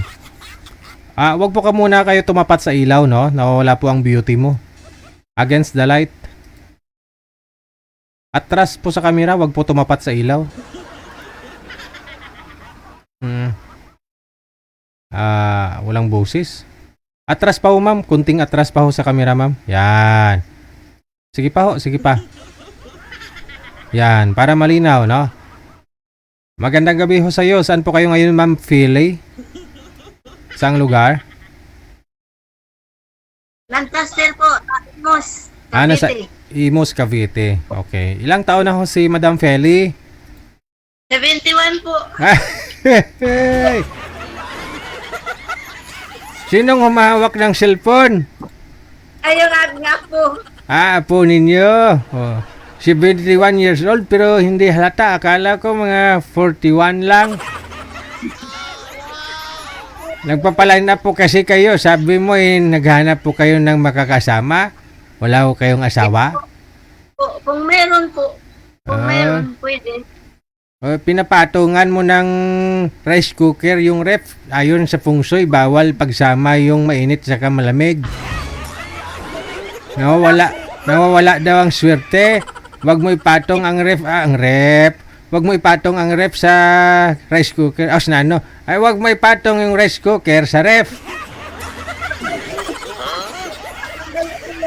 Wag po ka muna kayo tumapat sa ilaw, no? Nawawala po ang beauty mo. Against the light. Atras po sa camera, wag po tumapat sa ilaw. Walang boses. Atras pa ho, ma'am. Kunting atras pa ho sa camera, ma'am. Yan. Sige pa ho, sige pa. Yan, para malinaw, no? Magandang gabi ho sa iyo. Saan po kayo ngayon, ma'am Philly? Saang lugar? Lancaster po, Imos, Nasa Imos, Cavite. Okay. Ilang taon na ho si Madam Philly? 71 po. Hey! Sinong humahawak ng cellphone? Ayun nga po. Po ninyo. 71 years old pero hindi halata. Akala ko mga 41 lang. Nagpapaline up po kasi kayo. Sabi mo naghanap po kayo ng makakasama. Wala po kayong asawa? Kung meron po. Kung meron, pwede. Pinapatungan mo ng rice cooker yung ref. Ayon sa feng shui, bawal pagsama yung mainit sa malamig. Nawawala daw ang swerte. Wag mo ipatong ang ref. Wag mo ipatong ang ref sa rice cooker. Wag mo ipatong yung rice cooker sa ref.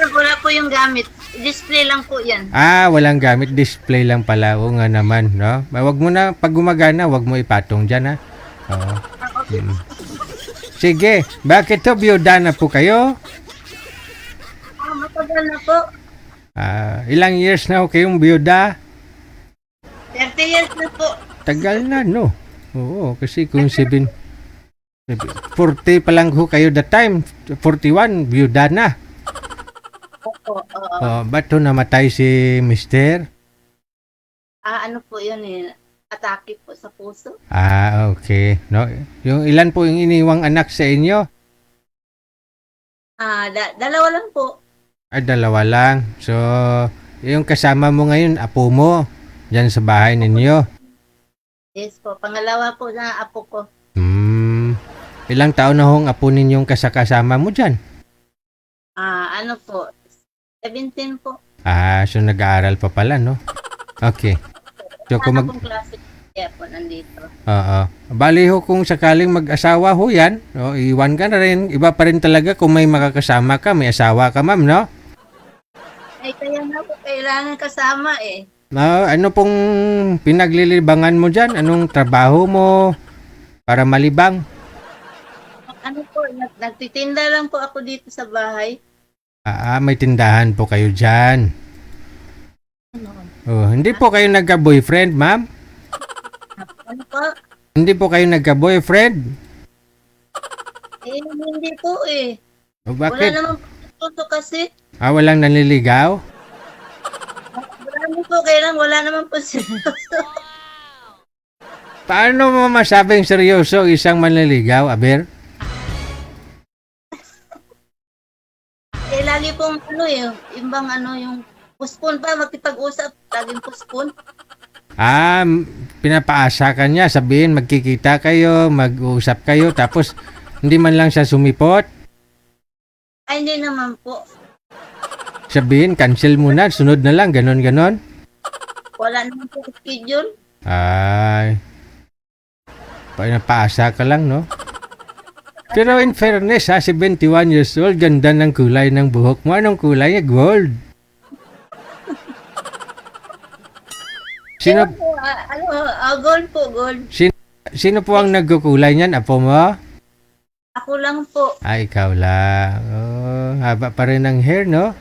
Wala po yung gamit. Display lang po yan. Walang gamit. Display lang pala. O nga naman, no? Wag mo na, pag gumagana, wag mo ipatong dyan, ha? Oo. Sige, bakit to biyuda na po kayo? Matagal na po. Ilang years na ho kayong biyuda? 30 years na po. Tagal na, no? Oo, kasi kung 40 pa lang ho kayo that time, 41, biyuda na. Opo, Ba't ho namatay si mister? ano po yun eh. Atake po sa puso. Okay. No, yung ilan po yung iniwang anak sa inyo? Dalawa lang po. Dalawa lang. So, yung kasama mo ngayon, apo mo, dyan sa bahay ninyo. Yes po. Pangalawa po na apo ko. Ilang taon na hong apo ninyong kasama mo dyan? Ano po? 17 po. So nag-aaral pa pala, no? Okay. So kung Pong klase kaya po nandito. Bali ho kung sakaling mag-asawa ho yan, iwan ka na rin. Iba pa rin talaga kung may makakasama ka, may asawa ka, ma'am, no? Ay, kaya na po kailangan kasama eh. Ano pong pinaglilibangan mo dyan? Anong trabaho mo para malibang? Ano po, nagtitinda lang po ako dito sa bahay. May tindahan po kayo dyan. Hindi po kayo nagka-boyfriend, ma'am? Ano po? Hindi po kayo nagka-boyfriend? Hindi po eh. Wala Bakit? naman po kasi. Walang nanliligaw? Marami po, kailan wala naman po seryoso. Paano mo masabing seryoso isang manliligaw, Aber? Lagi pong yung postpone pa, magkipag-usap, laging postpone. Pinapaasa ka niya, sabihin magkikita kayo, mag-uusap kayo, tapos hindi man lang siya sumipot. Ay, hindi naman po. Sabihin, cancel muna, sunod na lang, ganon. Wala naman po schedule. Pinapaasa ka lang, no? Pero in fairness, 71 years old, ganda ng kulay ng buhok mo. Anong kulay niya? Gold. Sino Gold po, gold. Sino po ang nagkukulay niyan? Apo mo? Ako lang po. Ikaw lang. Haba pa rin ng hair, no?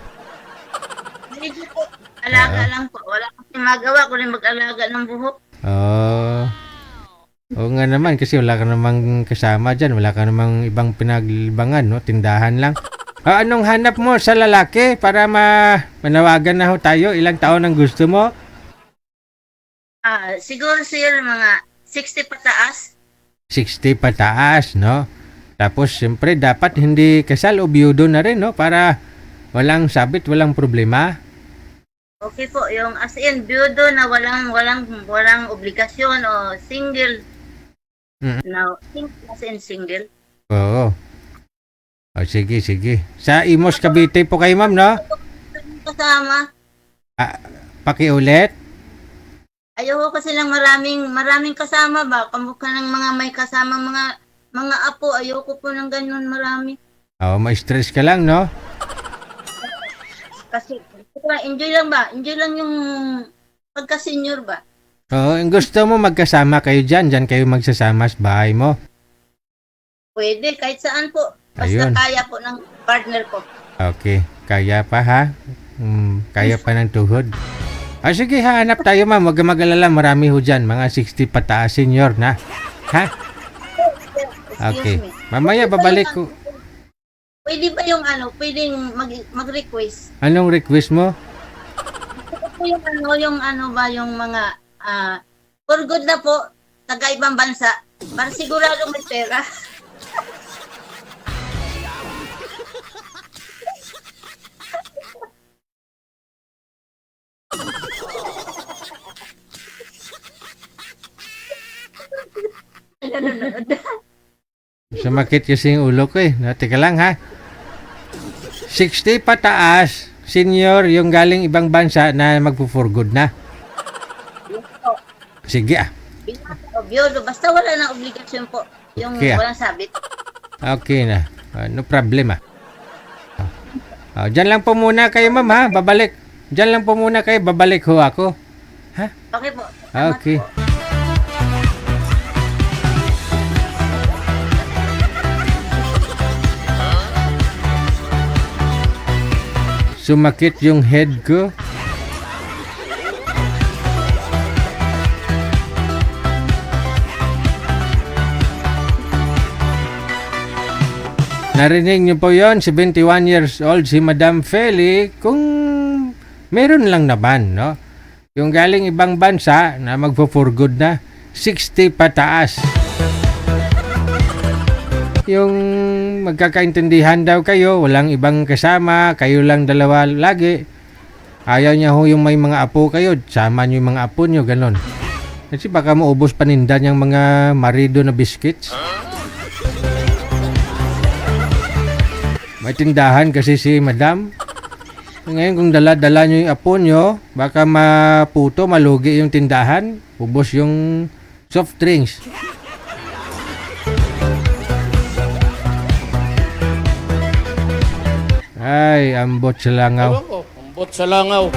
Hindi po. Alaga lang po. Wala kasi magawa ko rin mag-alaga ng buhok. Oo nga naman, kasi wala ka namang kasama dyan. Wala ka namang ibang pinaglibangan, no? Tindahan lang. Anong hanap mo sa lalaki para manawagan na ho tayo? Ilang taon ang gusto mo? Siguro sir, mga 60 pataas. 60 pataas, no? Tapos, siyempre, dapat hindi kasal o biyudo na rin, no? Para walang sabit, walang problema. Okay po, yung as in, biyudo na walang obligasyon o single. Now, as in single. Oo. Sige. Sa Imos, Cavite po kayo, ma'am, no? Kasama. Pakiulit. Ayoko kasi lang maraming kasama ba? Kamukha ng mga may kasama mga apo. Ayoko po ng ganun marami. Ma-stress ka lang, no? Kasi enjoy lang ba? Enjoy lang yung pagka-senior ba? Gusto mo magkasama kayo dyan. Dyan kayo magsasama sa bahay mo. Pwede, kahit saan po. Basta Ayun. kaya po ng partner ko. Okay. Kaya pa, ha? Kaya pa ng tuhod. Sige, hanap tayo, ma'am. Huwag ka mag-alala. Marami ho dyan. Mga 60 pataas senior na. Ha? Okay. Mamaya babalik ko. Pwede ba yung pwedeng mag-request? Anong request mo? Yung mga for good na po, taga-ibang bansa, para sigurado may pera. Sumakit kasi yung ulo ko eh. Teka lang ha. 60 pataas, senior, yung galing ibang bansa na magpo-for good na. Sige Biyudo, basta wala na obligasyon po. Yung Okay, walang sabit. Okay na. No problem ah. Diyan lang po muna kayo, ma'am ha. Babalik. Diyan lang po muna kayo. Babalik ho ako. Okay po. Salamat Okay. po. Sumakit yung head ko. Narinig niyo po yon, 71 years old si Madam Feli, kung meron lang naman, no? Yung galing ibang bansa na magpo-for good na, 60 pataas. Yung magkakaintindihan daw kayo, walang ibang kasama, kayo lang dalawa lagi. Ayaw niya ho yung may mga apo kayo, sama niyo yung mga apo niyo, ganon. Kasi baka maubos paninda niyang mga marido na biscuits. May tindahan kasi si Madam. Ngayon kung dala-dala nyo yung apo nyo, baka maputo, malugi yung tindahan, ubos yung soft drinks. Ay, ambot sa langaw. Ambot sa langaw.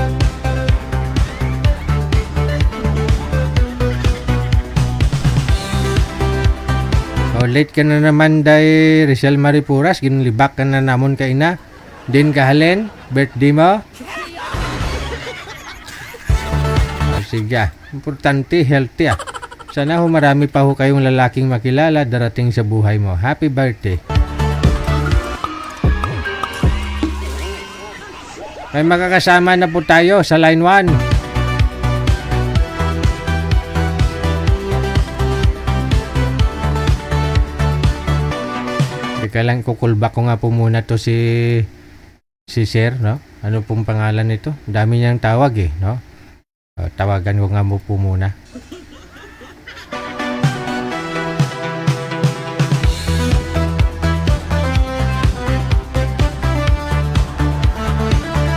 Oh, late ka na naman day Rizal Maripuras, ginulibak ka na namon ka ina. Din kahalen, birthday mo. Oh, sige, importante, healthy ah. Sana ho marami pa ho kayong lalaking makilala darating sa buhay mo. Happy birthday. May makakasama na po tayo sa line 1. Teka lang, kukulbak ko nga po muna to si Sir, no? Ano pong pangalan nito? Dami niyang tawag eh, no? Tawagan ko nga mo po muna.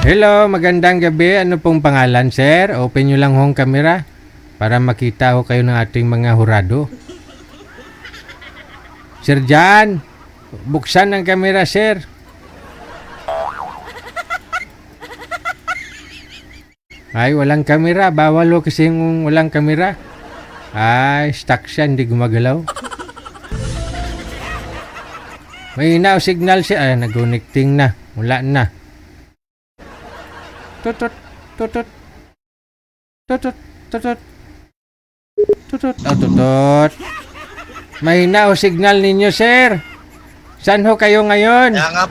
Hello, magandang gabi. Ano pong pangalan, sir? Open nyo lang hong camera para makita ho kayo ng ating mga hurado. Sir Jan, buksan ang camera, sir. Ay, walang camera. Bawal ho kasi yung walang camera. Ay, stuck siya. Hindi gumagalaw. May hinaw signal siya. Ay, nag-connecting na. Wala na. Tutut, tutut. Tutut, tutut. Tutut, tutut. May hinaw signal ninyo, sir. Saan ho kayo ngayon? Nga.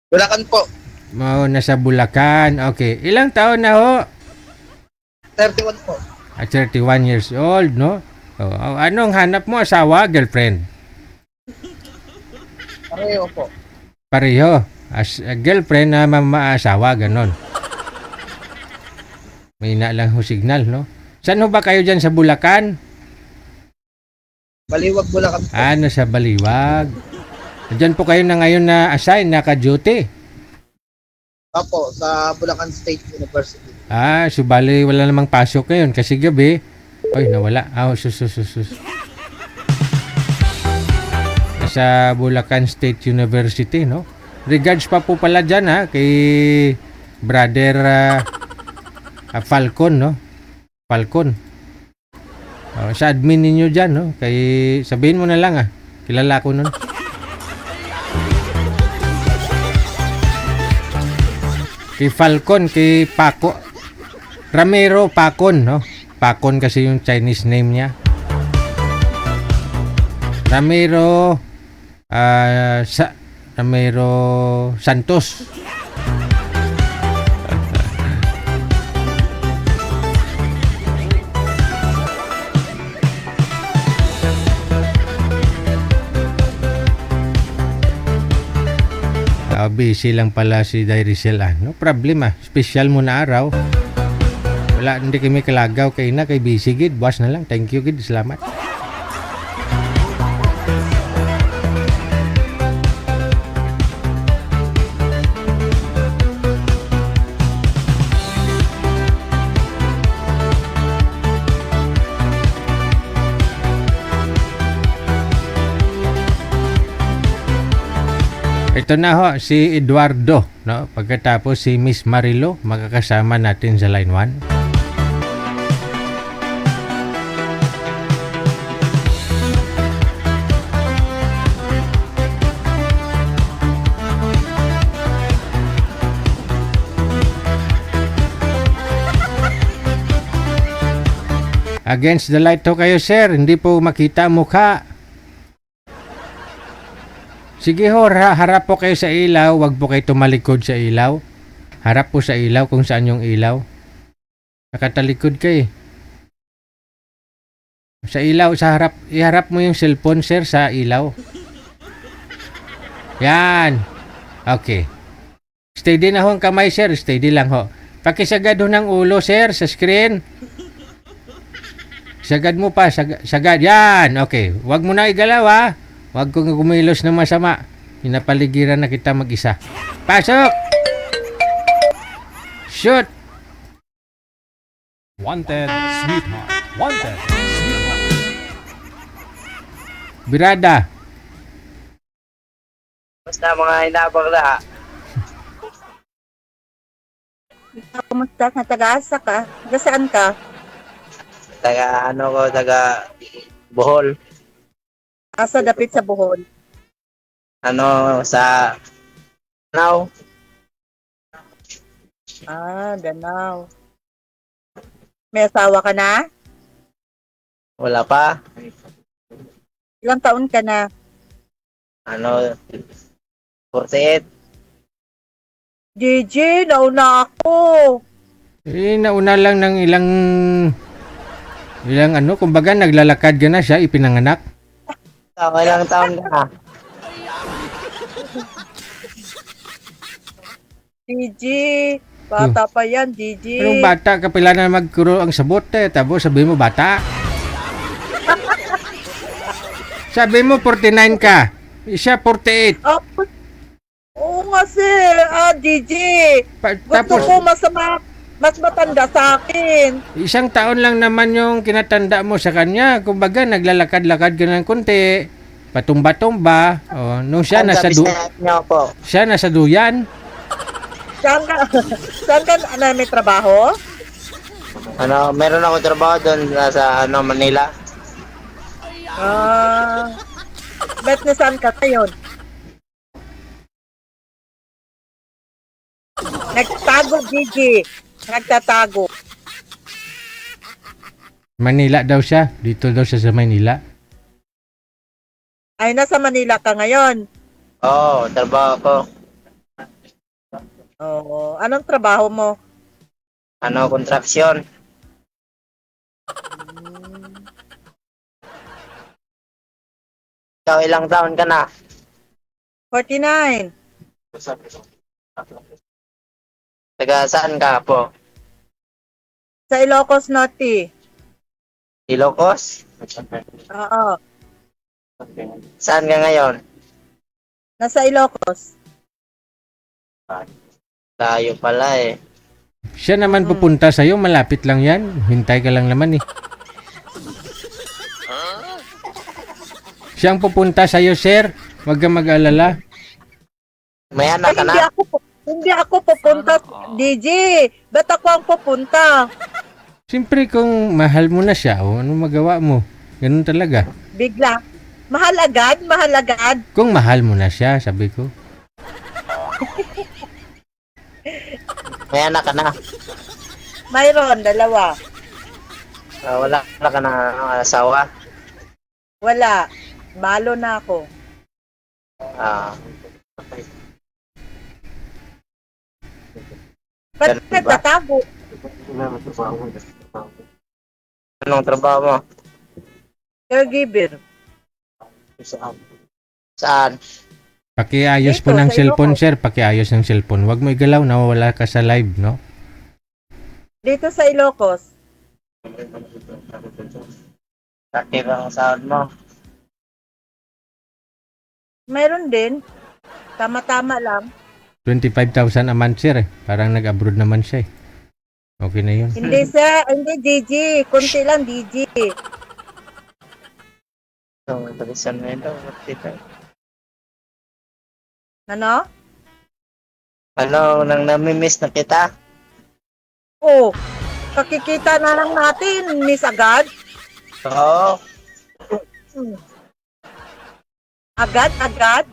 Bulacan po. Nasa Bulacan. Okay. Ilang taon na ho? 31 po. 31 years old, no? Anong hanap mo? Asawa? Girlfriend? Pareho po. Pareho. Girlfriend na asawa, ganon. May na lang ho signal, no? Saan ho ba kayo dyan sa Bulacan? Baliwag Bulacan po. Nasa Baliwag. Diyan po kayo na ngayon na assign, naka-duty. Opo, sa Bulacan State University. Subali wala namang pasok ngayon kasi gabi. Ay, nawala. Sus. Nasa Bulacan State University, no? Regards pa po pala dyan, ha, kay brother Falcon, no? Falcon. Sa admin ninyo dyan, no? Kay, sabihin mo na lang, kilala ko nun. Kay Falcon, kay Paco. Ramiro Pacon, no? Pacon kasi yung Chinese name niya. Ramiro Santos. Busy lang pala si Dairicel. No problem. Special mo na araw. Wala, hindi kami kalagaw kay na, kay busy gid. Buwas na lang. Thank you gid. Salamat. Ito na ho, si Eduardo, no? Pagkatapos si Miss Marilo, makakasama natin sa line 1. Against the light to kayo, sir. Hindi po makita ang mukha. Sige ho, harap po kayo sa ilaw. Huwag po kayo tumalikod sa ilaw. Harap po sa ilaw kung saan yung ilaw. Nakatalikod ka eh. Sa ilaw, sa harap. Iharap mo yung cellphone, sir, sa ilaw. Yan. Okay. Steady na ho ang kamay, sir. Steady lang ho. Pakisagad ho ng ulo, sir, sa screen. Sagad mo pa. Sagad. Yan. Okay. Huwag mo na igalaw, ha. Huwag kong kumilos ng masama. Pinapaligiran na kita mag-isa. Pasok! Shoot! Wanted, sweetheart. Wanted, sweetheart. Birada. Basta mga inabagla. Kumusta ka? Taga-asa ka? Taga saan ka? Taga taga Bohol. Asa dapit sa Bohol. Sa Now. Danau. May asawa ka na? Wala pa. Ilang taon ka na? 48. Gigi, nauna ako. Nauna lang ng ilang kumbaga naglalakad ka na siya, ipinanganak. Ilang taon ka na? Gigi, bata pa yan, Gigi. Anong bata? Kapila na magkuro ang sabot tapos sabi mo bata. Sabi mo 49 ka. Siya 48. Oo nga sir, Gigi. Gusto ko mas matanda sa akin. Isang taon lang naman yung kinatanda mo sa kanya. Kumbaga, naglalakad-lakad ka ng konti. Patumba-tumba. Nung siya nasa duyan. Saan ka may trabaho? Meron ako trabaho doon sa Manila. Bet na saan ka ngayon? Nagtatago, Gigi. Nagtatago. Manila daw siya. Dito daw siya sa Manila. Ay, nasa Manila ka ngayon. Oo, trabaho ko. Oo. Anong trabaho mo? Kontraksyon. Ikaw, ilang taon ka na? 49. Taga saan ka po? Sa Ilocos Norte. Ilocos? Oo. Saan ka ngayon? Nasa Ilocos. Tayo pala eh. Siya naman pupunta sa'yo. Malapit lang yan. Hintay ka lang naman eh. Siyang pupunta sa'yo, sir. Huwag kang mag-alala. May anak ka na? Hindi ako pupunta, DJ. Ba't ako ang pupunta? Siyempre kung mahal mo na siya, anong magawa mo? Ganun talaga. Bigla. Mahal agad? Mahal agad? Kung mahal mo na siya, sabi ko. May anak ka na? Mayroon, 2. Wala ka na asawa? Wala. Balo na ako. Ba't nagtatago? Anong trabaho mo? Caregiver. Saan? Pakiayos po ng cellphone, sir. Pakiayos ng cellphone. Huwag mo igalaw, nawawala ka sa live, no? Dito sa Ilocos. Sakit ang sahod mo? Mayroon din. Tama-tama lang. 25,000 a month, sir. Parang nag-abroad naman siya eh. Okay na yun. Hindi sir, hindi DG. Kunti lang DG. Palisan mo ito. Ano? Nang namimiss na kita? Oh, kakikita na lang natin, miss agad. Oo. Agad? Agad.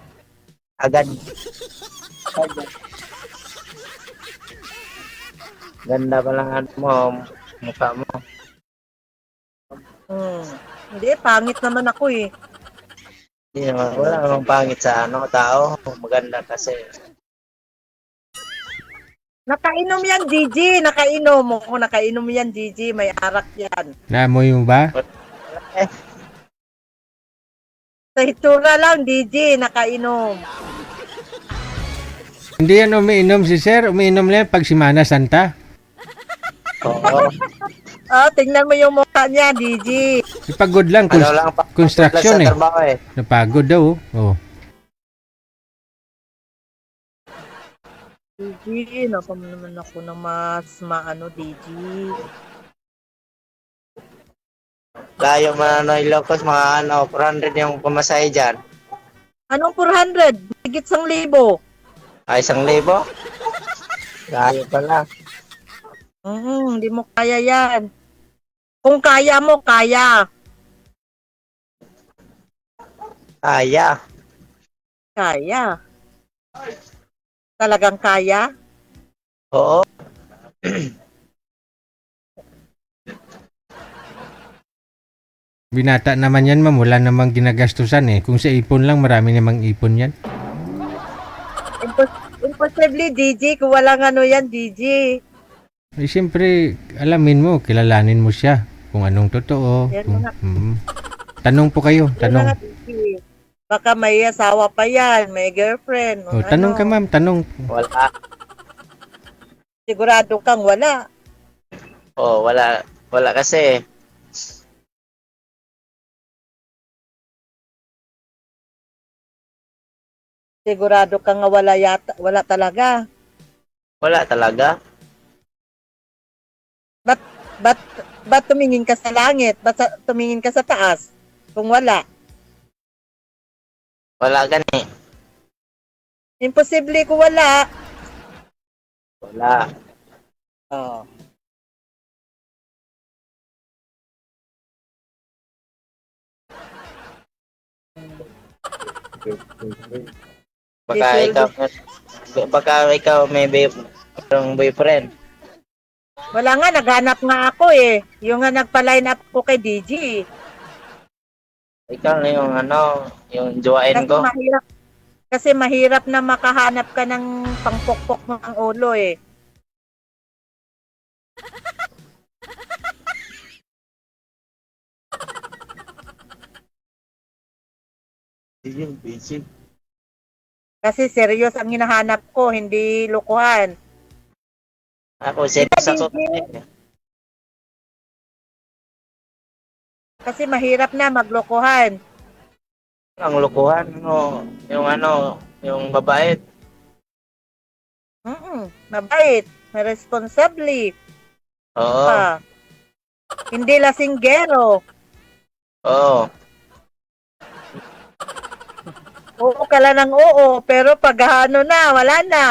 Ganda pa lang mo, mukha mo. Hindi, pangit naman ako eh. Hindi naman, wala namang pangit sa tao. Maganda kasi. Nakainom yan, Gigi. Nakainom. Kung nakainom yan, Gigi. May arak yan. Naamoy mo ba? Sa itsura lang, Gigi. Nakainom. Hindi yan umiinom si Sir. Umiinom lang pag Semana Santa. Oo. Tingnan mo yung mukha niya, Gigi. Pagod lang. Construction Sa eh. trabaho eh. Napagod daw. Oh. Gigi, napam naman ako na mas maano, Gigi. Layo man Ilocos, mga 400 yung pamasahe dyan. Anong 400? Higit 1,000. Ay, 1,000? Layo pala. Hindi mo kaya yan. Kung kaya mo, kaya. Kaya. Kaya. Talagang kaya? Oo. Binata naman yan, ma'am. Wala namang ginagastusan eh. Kung sa ipon lang, marami namang ipon yan. Imposible, Gigi. Kung walang yan, Gigi. Eh, siyempre, alamin mo, kilalanin mo siya. Kung anong totoo. Yan Kung, nga. Tanong po kayo. Yan Tanong. na nga, Gigi. Baka may asawa pa yan, may girlfriend. Oh, tanong ka, ma'am. Tanong. Wala. Sigurado kang wala. Oo, wala. Wala kasi. Sigurado kang nga wala talaga. Wala talaga. Ba't tumingin ka sa langit? Tumingin ka sa taas? Kung wala. Wala gani. Imposible kung wala. Wala. Oh. Baka ikaw may boyfriend. Wala nga, naghanap nga ako eh. Yung nga nagpa-line up ko kay DG. Ikaw na yung jowain ko. Kasi mahirap na makahanap ka ng pangpokpok ng ulo eh. Kasi serious ang hinahanap ko, hindi lukuhan. Ako, serious ako. Kasi mahirap na maglokohan. Ang lukuhan, yung mabait. Mabait, responsable. Oo. Hindi lasinggero. Oo. Oo ka lang ng oo, pero pag na, wala na.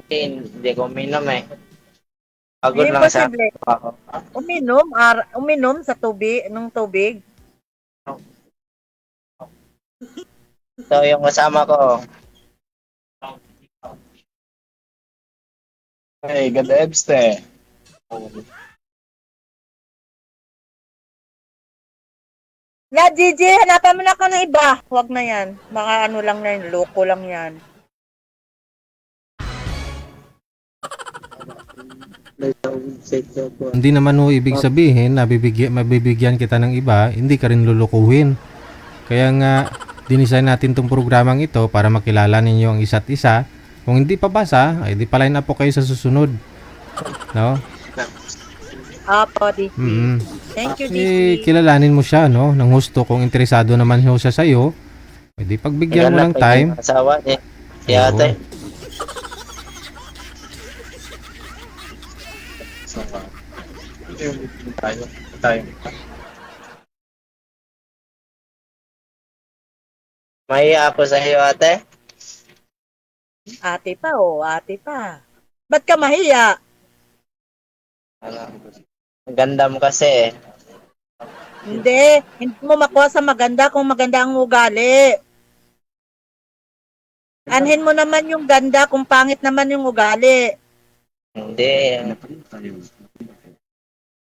Hindi ko uminom eh. Pagod lang sa Imposible. ako. Uminom sa tubig, ng tubig. So, yung kasama ko. Hey, ganda Ebste. Na, Gigi, hanapan mo na ako ng iba. Huwag na yan. Mga ano lang na yun, loko lang yan. Hindi naman ho ibig sabihin na mabibigyan kita ng iba, hindi ka rin lulukuhin. Kaya nga, dinisign natin tong programang ito para makilala ninyo ang isa't isa. Kung hindi pa basa, ay di pa-line up po kayo sa susunod. No? Apo, DG. Thank you, DG. Kilalanin mo siya, no? Nang husto, kung interesado naman siya sa'yo, ay di pagbigyan mo ng time. Asawa niya. Si ate. Tayo. Mahiya ako sa iyo, ate. Ate pa, ate pa. Ba't ka mahiya? Ang ganda mo kasi eh. Hindi mo makuha sa maganda kung maganda ang ugali. Anhin mo naman yung ganda kung pangit naman yung ugali. Hindi.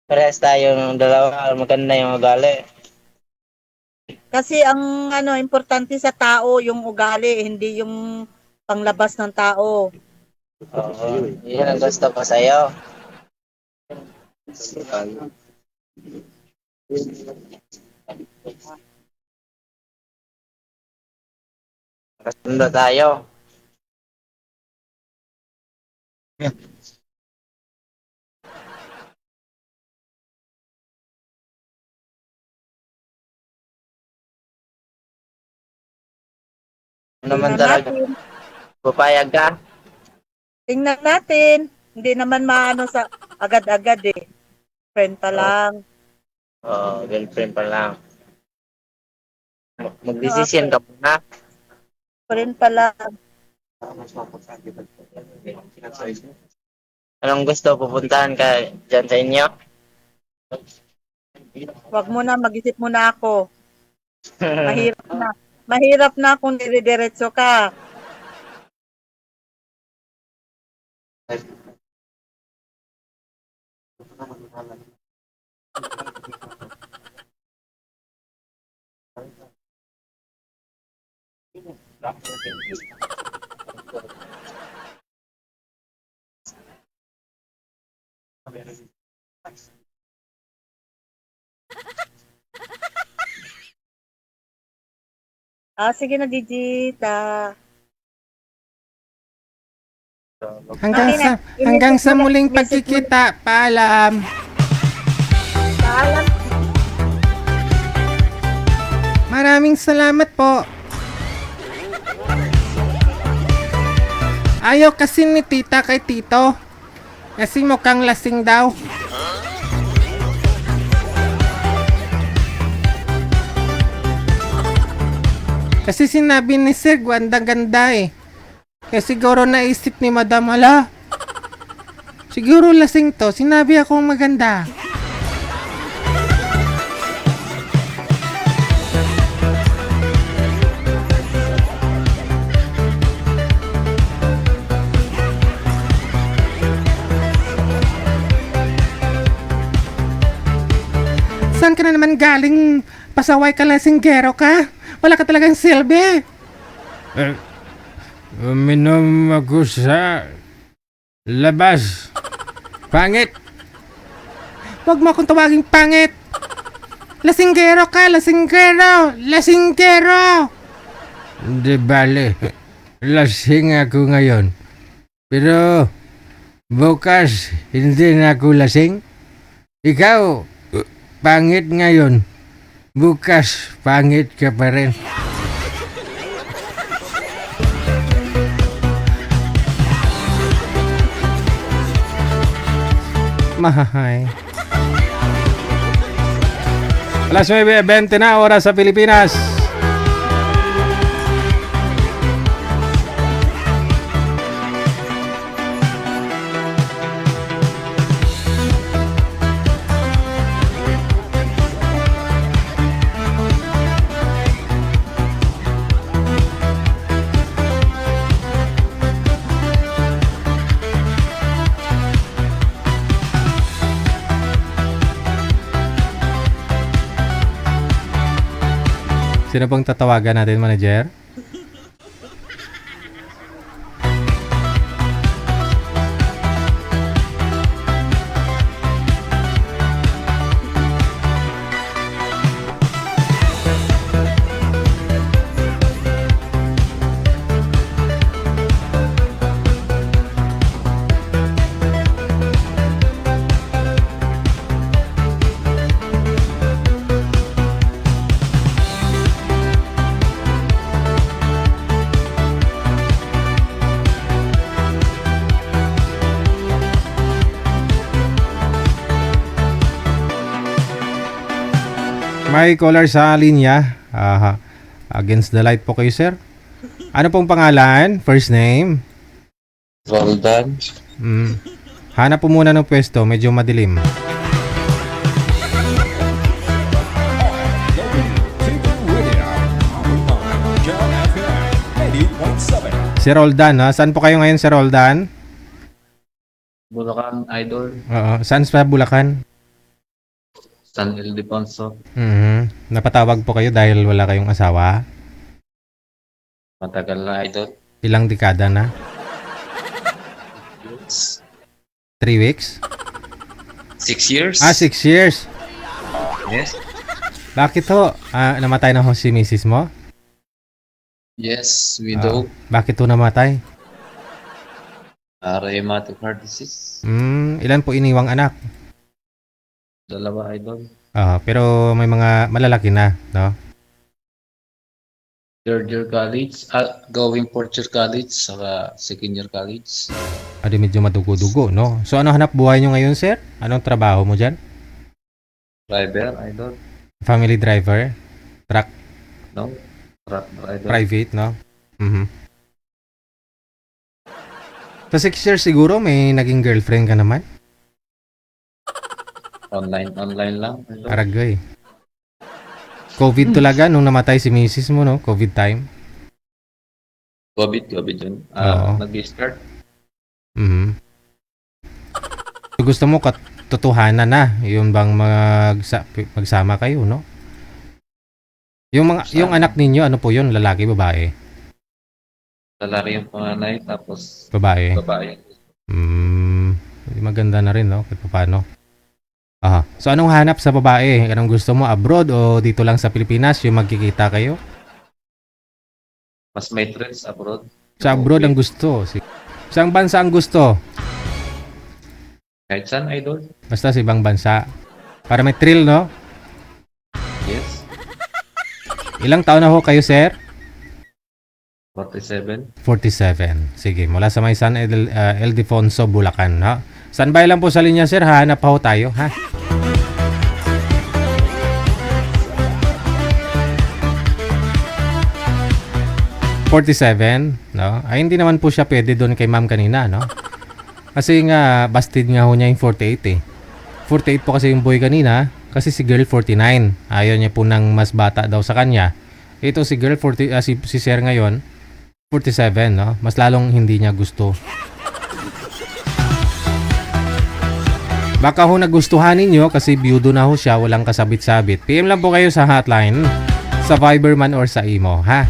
Parehas tayo ng dalawa. Maganda yung ugali. Kasi ang importante sa tao yung ugali, hindi yung panglabas ng tao. Oo. Yun ang gusto ko sa'yo. Kasundo tayo. Ano naman Tingnan talaga? natin. Papayag ka? Tingnan natin. Hindi naman maano sa agad-agad eh. Friend pa lang. Oo, girlfriend pa lang. Mag-decision ka muna. Friend pa lang. Anong gusto? Pupuntahan ka dyan sa inyo? Wag mo na, mag-isip muna ako. Mahirap na. Mahirap na kung dire-diretso ka. Sige na, Digit. Hanggang sa muling pagkikita. Paalam. Paalam. Maraming salamat po. Ayaw kasi ni tita kay tito. Kasi mukhang lasing daw. Kasi sinabi ni Sir, ganda-ganda eh. Kaya siguro naisip ni Madam, ala, siguro lasing to, sinabi akong maganda. Saan ka na naman galing? Pasaway ka lang, singgero ka? Wala ka talagang silbi. Uminom ako sa labas. Pangit. Huwag mo akong tawaging pangit. Lasinggero ka, lasinggero. Lasinggero. Hindi bale. Lasing ako ngayon. Pero bukas hindi na ako lasing. Ikaw, pangit ngayon. Bukas, pangit ka pa rin. Mahay. Alas 9:20 na oras sa Pilipinas. Sino pong tatawagan natin, manager? May caller sa linya. Against the light po kayo, sir. Ano pong pangalan? First name? Roldan. Hanap po muna ng pwesto. Medyo madilim. Si Roldan, ha? Saan po kayo ngayon, Sir Roldan? Bulacan Idol. Saan sa Bulacan? San Ildefonso. Napatawag po kayo dahil wala kayong asawa? Matagal na, idol. Ilang dekada na? 3 weeks? 6 years? 6 years. Yes. Bakit ho? Namatay na ho si misis mo? Yes, widow. Bakit ho namatay? Rheumatic heart disease. Ilan po iniwang anak? 2, idol. Pero may mga malalaki na, no? 3rd year college. Going 4th year college. Saka 2nd year college. Adi medyo madugo-dugo, no? So ano hanap buhay nyo ngayon, sir? Anong trabaho mo dyan? Driver, idol. Family driver? Truck? No? Truck driver. Private, no? Sa 6 years siguro may naging girlfriend ka naman? Online lang, idol. Aragay. COVID talaga nung namatay si misis mo, no? COVID time. COVID yun. Oo. Nag-start. So, gusto mo katotohanan na, yun bang magsama kayo, no? Yung anak ninyo, ano po yun? Lalaki, babae? Lalaki yung panganay, tapos Babae. babae. Maganda na rin, no? Kahit paano. So, anong hanap sa babae? Anong gusto mo? Abroad o dito lang sa Pilipinas? Yung magkikita kayo? Mas may trends abroad. Sa abroad ang gusto. Saan bansa ang gusto? Kahit saan, idol? Basta sa ibang bansa. Para may thrill, no? Yes. Ilang taon na ho kayo, sir? 47. 47. Sige, mula sa may San Ildefonso, Bulacan, ha? Standby lang po sa linya, sir. Hanap pa ho tayo, ha? No? Ay, hindi naman po siya pwede doon kay ma'am kanina, no? Kasi nga, busted nga ho niya yung 48, eh. 48 po kasi yung boy kanina, kasi si girl 49. Ayaw niya po ng mas bata daw sa kanya. Ito si girl, si sir ngayon, 47, no? Mas lalong hindi niya gusto. Baka ho nagustuhan ninyo kasi biyudo na ho siya, walang kasabit-sabit. PM lang po kayo sa hotline, sa Viber man or sa Imo, ha?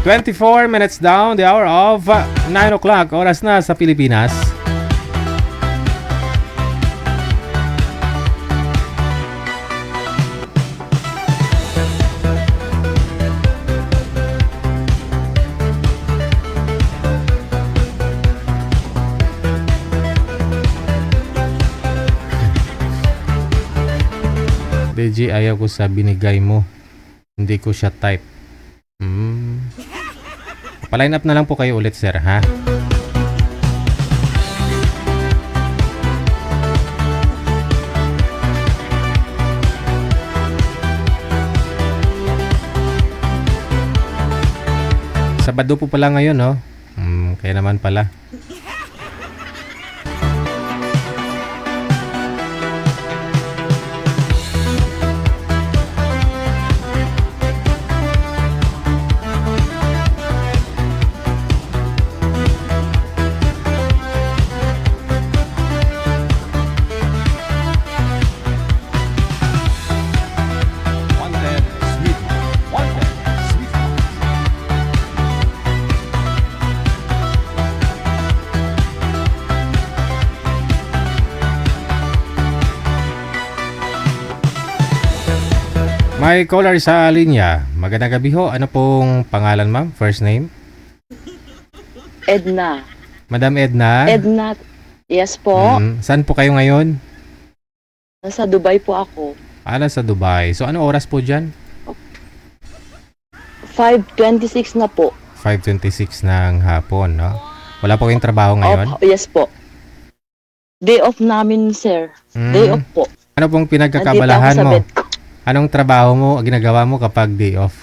24 minutes down the hour of 9 o'clock. Oras na sa Pilipinas. DJ, ayaw ko sa binigay mo. Hindi ko siya type. Pa-line up na lang po kayo ulit, sir, ha? Sabado po pala ngayon, no? Kaya naman pala. May caller sa linya. Magandang gabi ho. Ano pong pangalan, ma'am? First name? Edna. Madam Edna? Edna. Yes po. Saan po kayo ngayon? Nasa Dubai po ako. Sa Dubai. So, ano oras po dyan? 5:26 na po. 5:26 ng hapon, no? Wala po kayong trabaho ngayon? Yes po. Day off namin, sir. Day off po. Ano pong pinagkakabalahan mo? Anong trabaho mo, ginagawa mo kapag day off?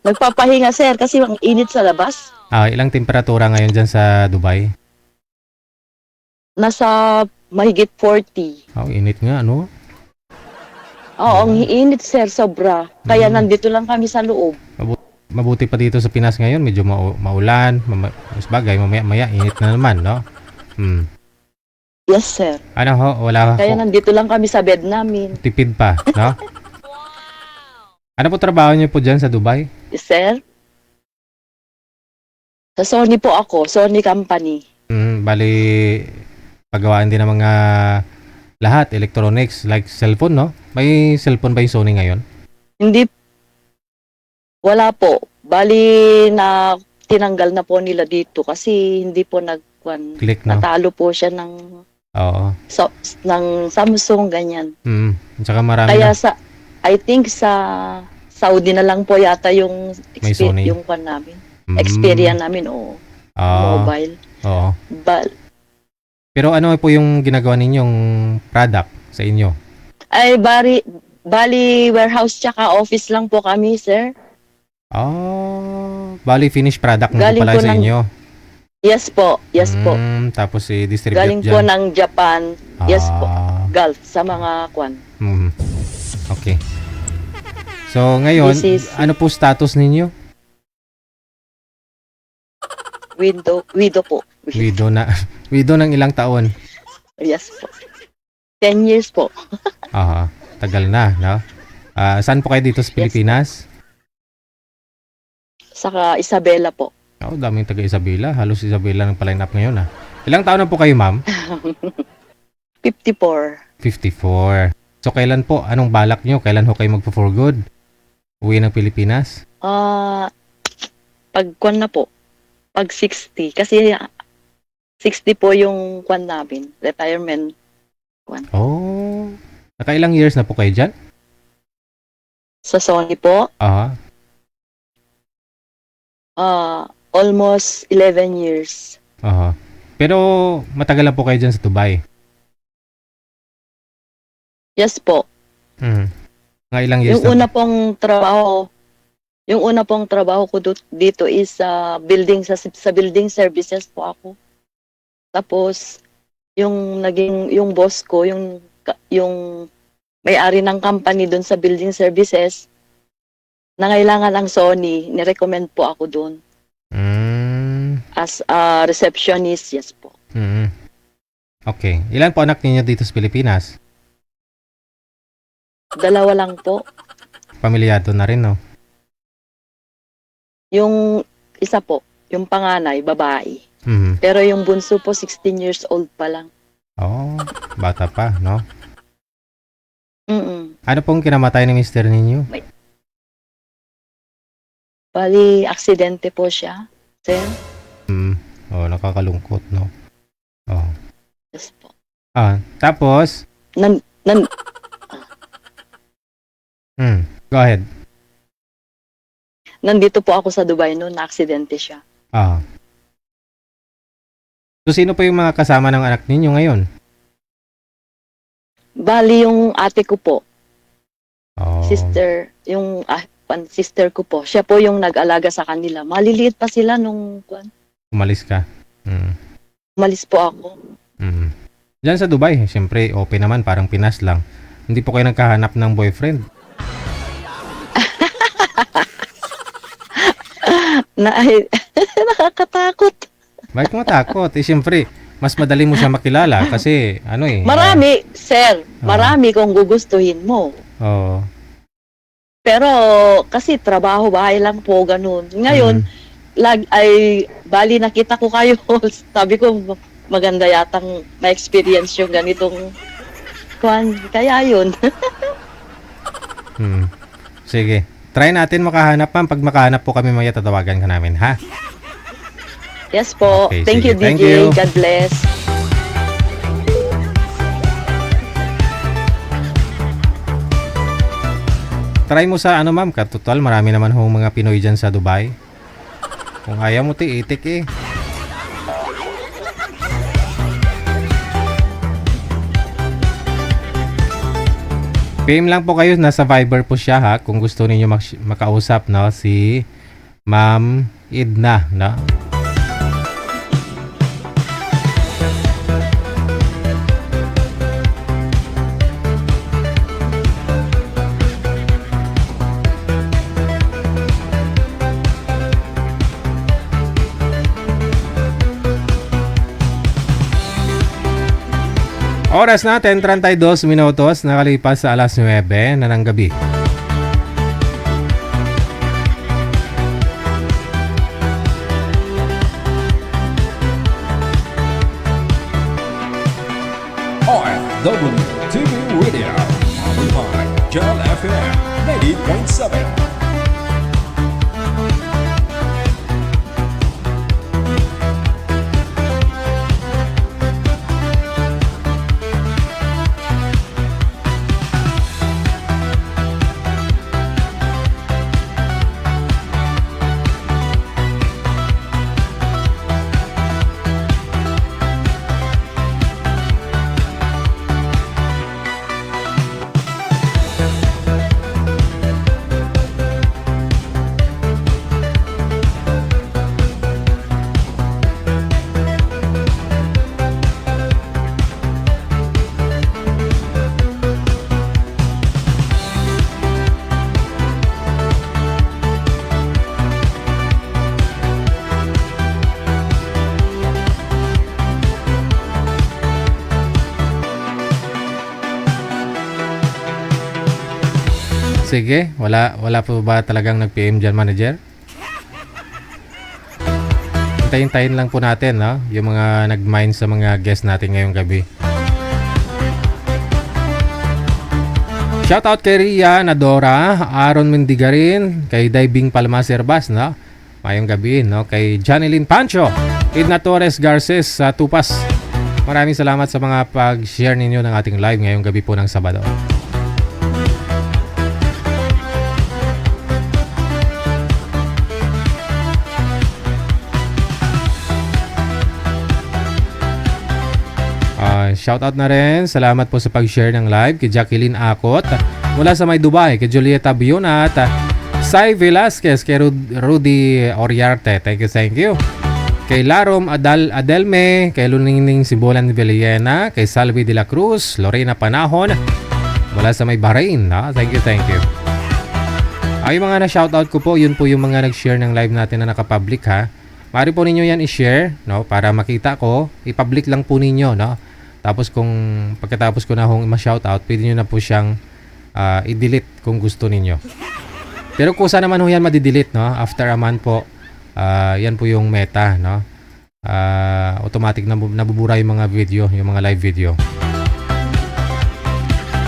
Nagpapahinga, sir, kasi ang init sa labas. Ilang temperatura ngayon dyan sa Dubai? Nasa mahigit 40. Init nga, no? Oo, ang init, sir, sobra. Kaya nandito lang kami sa loob. mabuti pa dito sa Pinas ngayon, medyo maulan, mas bagay, mamaya init na naman, no? Yes, sir. Ano ho, wala Kaya nandito lang kami sa bed namin. tipid pa, no? Ano po trabaho niyo po dyan sa Dubai? Yes, sir. Sa Sony po ako, Sony Company. Bali, paggawaan din ng mga lahat, electronics, like cellphone, no? May cellphone ba yung Sony ngayon? Hindi, wala po. Bali na tinanggal na po nila dito kasi hindi po Click, no? natalo po siya ng Oo. ng Samsung, ganyan. Tsaka marami Kaya na. I think sa Saudi na lang po yata yung May Sony. yung kwan namin. Xperia namin o mobile. Oo. Pero ano po yung ginagawa ninyong product sa inyo? ay bali warehouse tsaka office lang po kami, sir. Bali finished product na po Galing pala po sa inyo. Yes po. Tapos i-distribute Galing dyan. po ng Japan. Yes po. Gulf sa mga kwan. Okay. So ngayon, ano po status ninyo? Widow po. Widow na. Widow ng ilang taon? Yes po. 10 years po. Tagal na, no? Saan po kayo dito sa Pilipinas? Saka Isabela po. Daming taga Isabela. Halos Isabela ng paline up ngayon, Ilang taon na po kayo, ma'am? 54. 54. So, kailan po? Anong balak nyo? Kailan ho kayo magpo-for good? Uwi ng Pilipinas? Pag kwan na po. Pag 60. Kasi 60 po yung kwan namin. Retirement kwan. Nakailang years na po kayo dyan? Sa Sony po? Almost 11 years. Pero matagal na po kayo dyan sa Dubai? Yes po. Mga ilang years Yung una pong trabaho ko dito is sa building services po ako. Tapos yung boss ko, yung may-ari ng company doon sa building services, nangailangan ng Sony, ni-recommend po ako doon. As a receptionist, yes po. Okay. Ilan po anak ninyo dito sa Pilipinas? 2 lang po. Pamilyado na rin, no? Yung isa po, yung panganay, babae. Pero yung bunso po, 16 years old pa lang. Bata pa, no? Mm-mm. Ano pong kinamatay ni mister ninyo? Bali, aksidente po siya, sir. Nakakalungkot, no? Yes po. Tapos? Go ahead. Nandito po ako sa Dubai noon, na-aksidente siya. So, sino pa yung mga kasama ng anak ninyo ngayon? Bali, yung ate ko po. Sister, yung sister ko po. Siya po yung nag-alaga sa kanila. Maliliit pa sila nung Umalis ka? Umalis po ako. Diyan sa Dubai, siyempre, open naman, parang Pinas lang. Hindi po kayo nagkahanap ng boyfriend? Nakakatakot. Bakit matakot? Siyempre, mas madali mo siya makilala kasi, Marami, sir. Marami kung gugustuhin mo. Pero, kasi trabaho, bahay lang po, ganun. Ngayon, bali nakita ko kayo. Sabi ko, maganda yatang ma-experience yung ganitong kaya yun. Sige. Try natin makahanap, ma'am. Pag makahanap po kami, maya tatawagan ka namin, ha? Yes po. Okay, Thank sige. you, DJ. Thank you. God bless. Try mo sa ma'am. Katotal, marami naman hong mga Pinoy dyan sa Dubai. Kung ayaw mo, itik PM lang po kayo, nasa Viber po siya, ha, kung gusto niyo makausap, no, si Ma'am Edna, no? Oras natin 32 minutos nakalipas sa alas 9 na ng gabi. OFW TV Radio, powered by Jal FM 90.7. Sige, wala po ba talagang nag-PM dyan, manager? Hintayin lang po natin, no? Yung mga nag-mine sa mga guest natin ngayong gabi. Shoutout kay Ria Nadora, Aaron Mendigarin, kay Diving Palma Serbas, no? Mayong gabi, no? Kay Janilyn Pancho, Edna Torres Garces sa Tupas. Maraming salamat sa mga pag-share ninyo ng ating live ngayong gabi po ng Sabado. Shoutout na rin. Salamat po sa pag-share ng live kay Jacqueline Akot mula sa May Dubai, kay Julieta Bionat, Sai Velasquez, kay Rudy Oriarte. Thank you. Kay Larom Adelme, kay Luningning Sibulan Villena, kay Salvi de la Cruz, Lorena Panahon mula sa May Bahrain. Thank you. Ay, mga na-shoutout ko po, yun po yung mga nag-share ng live natin na nakapublic, ha. Maaari po ninyo yan i-share, no, para makita ko. I-public lang po ninyo, no. Tapos kung pagkatapos ko na hong ma-shoutout, pwede nyo na po siyang i-delete kung gusto ninyo. Pero kung saan naman ho yan madi-delete, no? After a month po, yan po yung meta, no? Automatic na nabubura yung mga video, yung mga live video.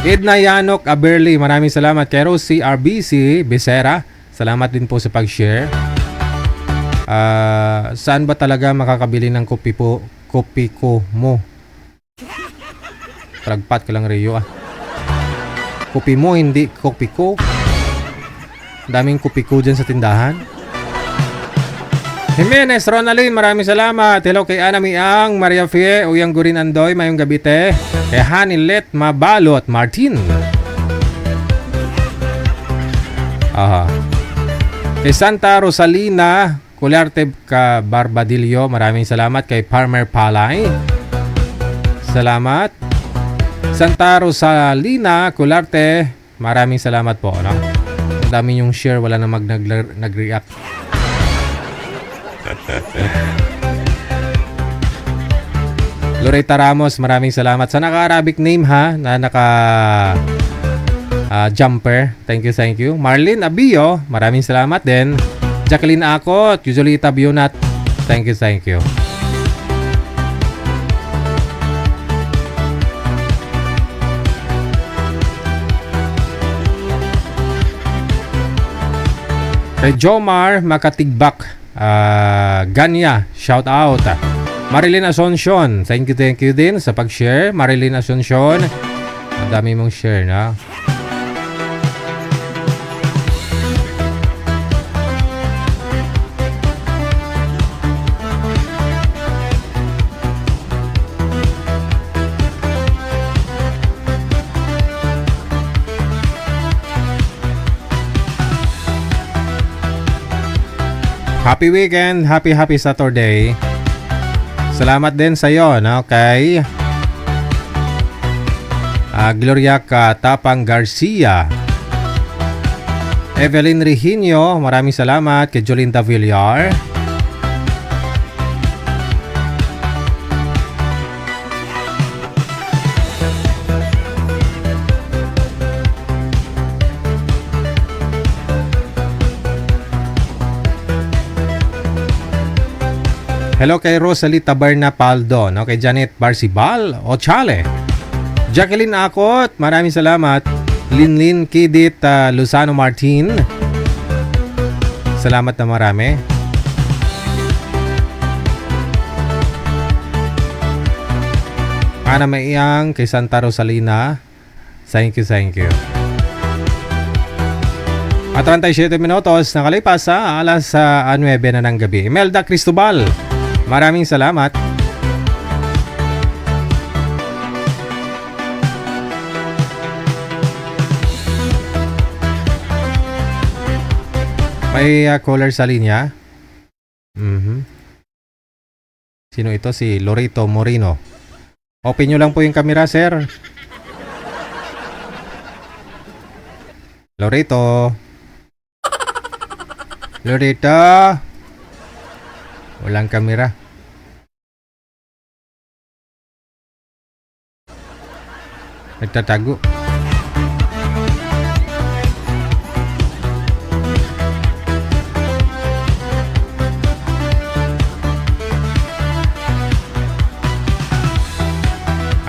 Edna Yanok Aberli, maraming salamat. Kay Rosie RBC Becerra, salamat din po sa pag-share. Saan ba talaga makakabili ng kopi ko mo? Palagpat ka lang, Rio, Kopi mo, hindi kopi ko. Daming kopi ko dyan sa tindahan. Jimenez Ronaldin, maraming salamat. Hello kay Ana Miang, Maria Fie, Uyang Gurin Andoy, mayong gabite. Kay Hanilet Mabalot Martin. Kay Santa Rosalina Cularte ka Barbadillo, maraming salamat. Kay Farmer Palay, salamat. Santa Rosalina Cularte, maraming salamat po, no? Ang dami yung share, wala na nag-react. Loretta Ramos, maraming salamat. Sa naka-Arabic name, ha, na naka-jumper. Thank you. Marlene Abio, maraming salamat din. Jacqueline Akot, Yuzolita Bionat, thank you. Kay Jomar Makatigbak, Ganya, shout out. Marilyn Asuncion, thank you din sa pag-share. Marilyn Asuncion, ang dami mong share, na. Happy weekend, happy Saturday. Salamat din sa iyo, no, kay Gloria Katapang Garcia, Evelyn Reginio, maraming salamat. Kay Jolinda Villar, Hello kay Rosalie Taberna Paldo, no? Kay Janet Barcibal Ochale, Jacqueline Akot, maraming salamat. Linlin Kidit Luzano Martin, salamat na marami. Ana Maiyang kay Santa Rosalina, thank you. At 37 minutos nakalipas sa alas 9 na ng gabi. Imelda Cristobal, maraming salamat. May caller sa linya. Sino ito? Si Lorito Moreno. Open nyo lang po yung camera, sir. Lorito. Walang kamera. Nagtatago.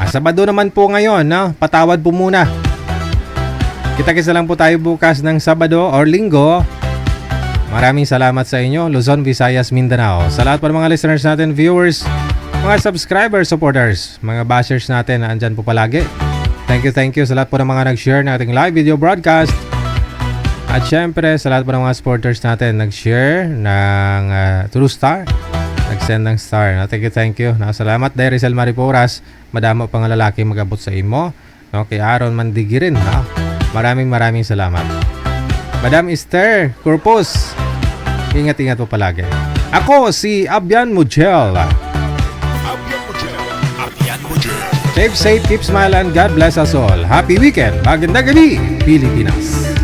Sabado naman po ngayon, no? Patawad po muna. Kita-kita lang po tayo bukas ng Sabado or Linggo. Maraming salamat sa inyo, Luzon, Visayas, Mindanao. Sa lahat po ng mga listeners natin, viewers, mga subscribers, supporters, mga bashers natin na andyan po palagi. Thank you sa lahat po ng mga nag-share ng ating live video broadcast. At syempre, sa lahat po ng mga supporters natin, nag-share ng True Star, nag-send ng star. Thank you. Salamat dahil Rizal Mariporas, madama pang lalaki mag-abot sa imo. No, kay Aaron Mandigirin. No? Maraming salamat. Madam Esther Corpus, ingat po palagi. Ako si Abian Mujel. Safe, keep smile and God bless us all. Happy weekend. Magandang gabi, Pilipinas.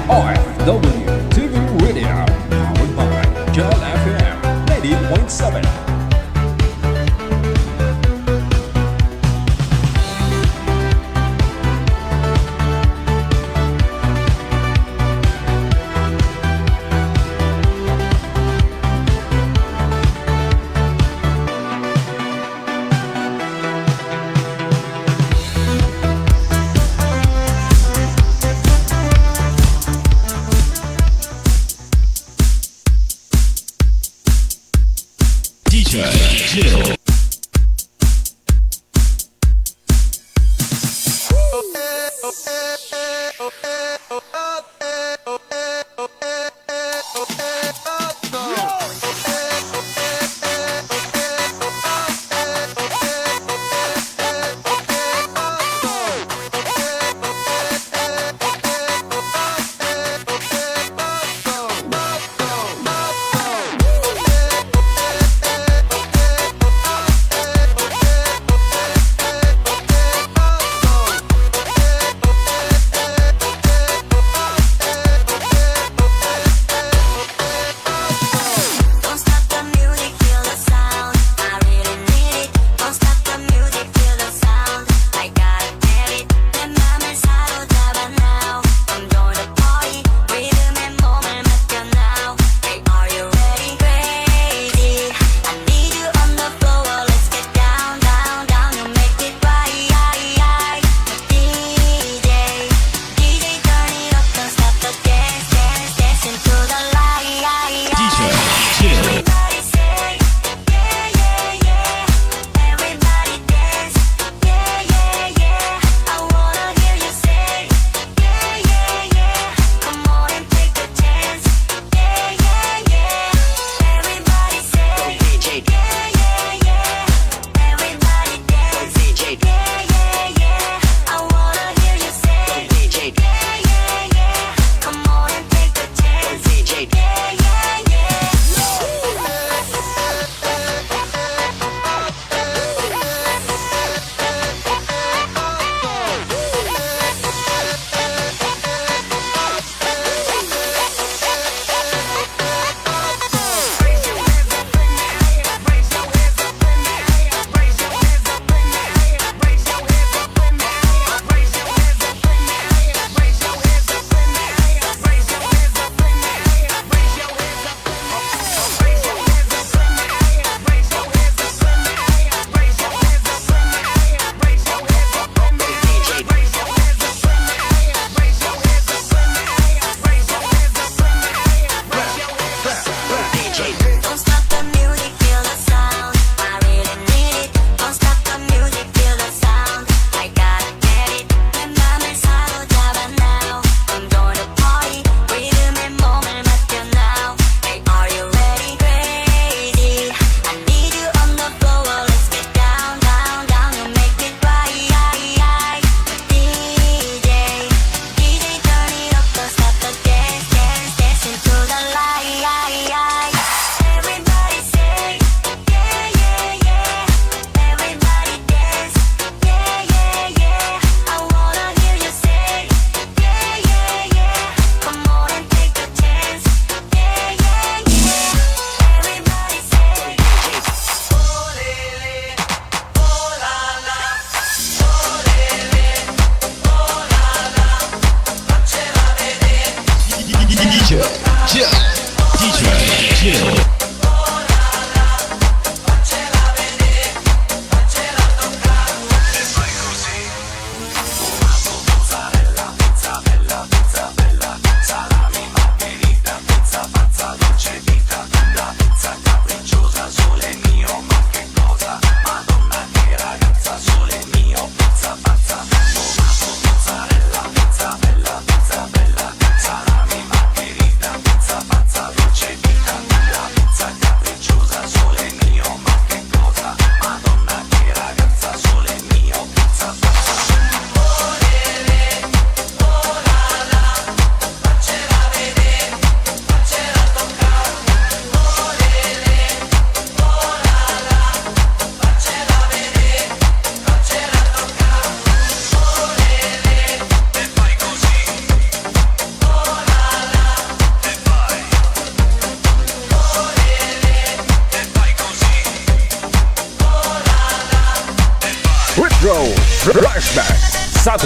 OFW TV Radio, powered by Jal FM 90.7. Jill.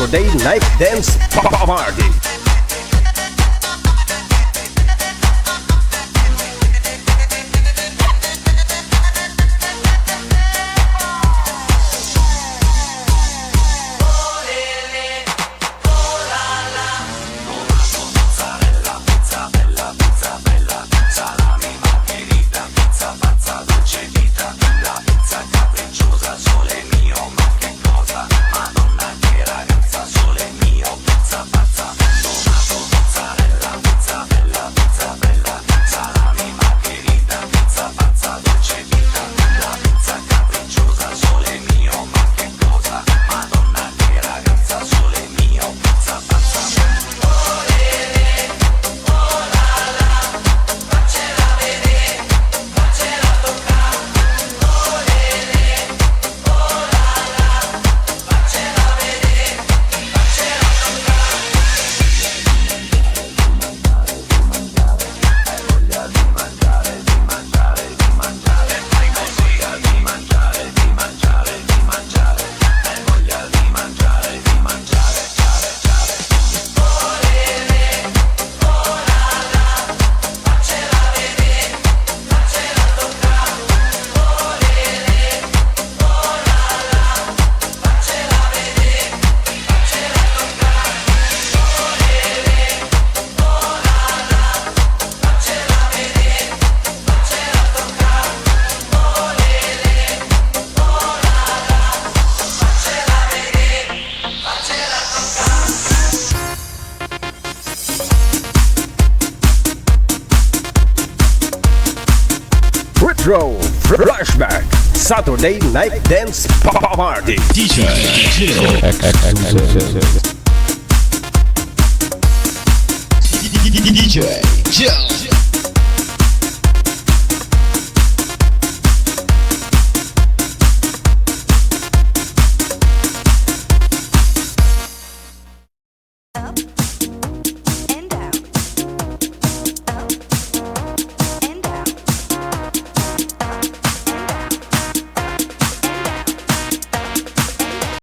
Saturday Night Dance Party. Retro Flashback Saturday Night Dance Party. DJ Jill.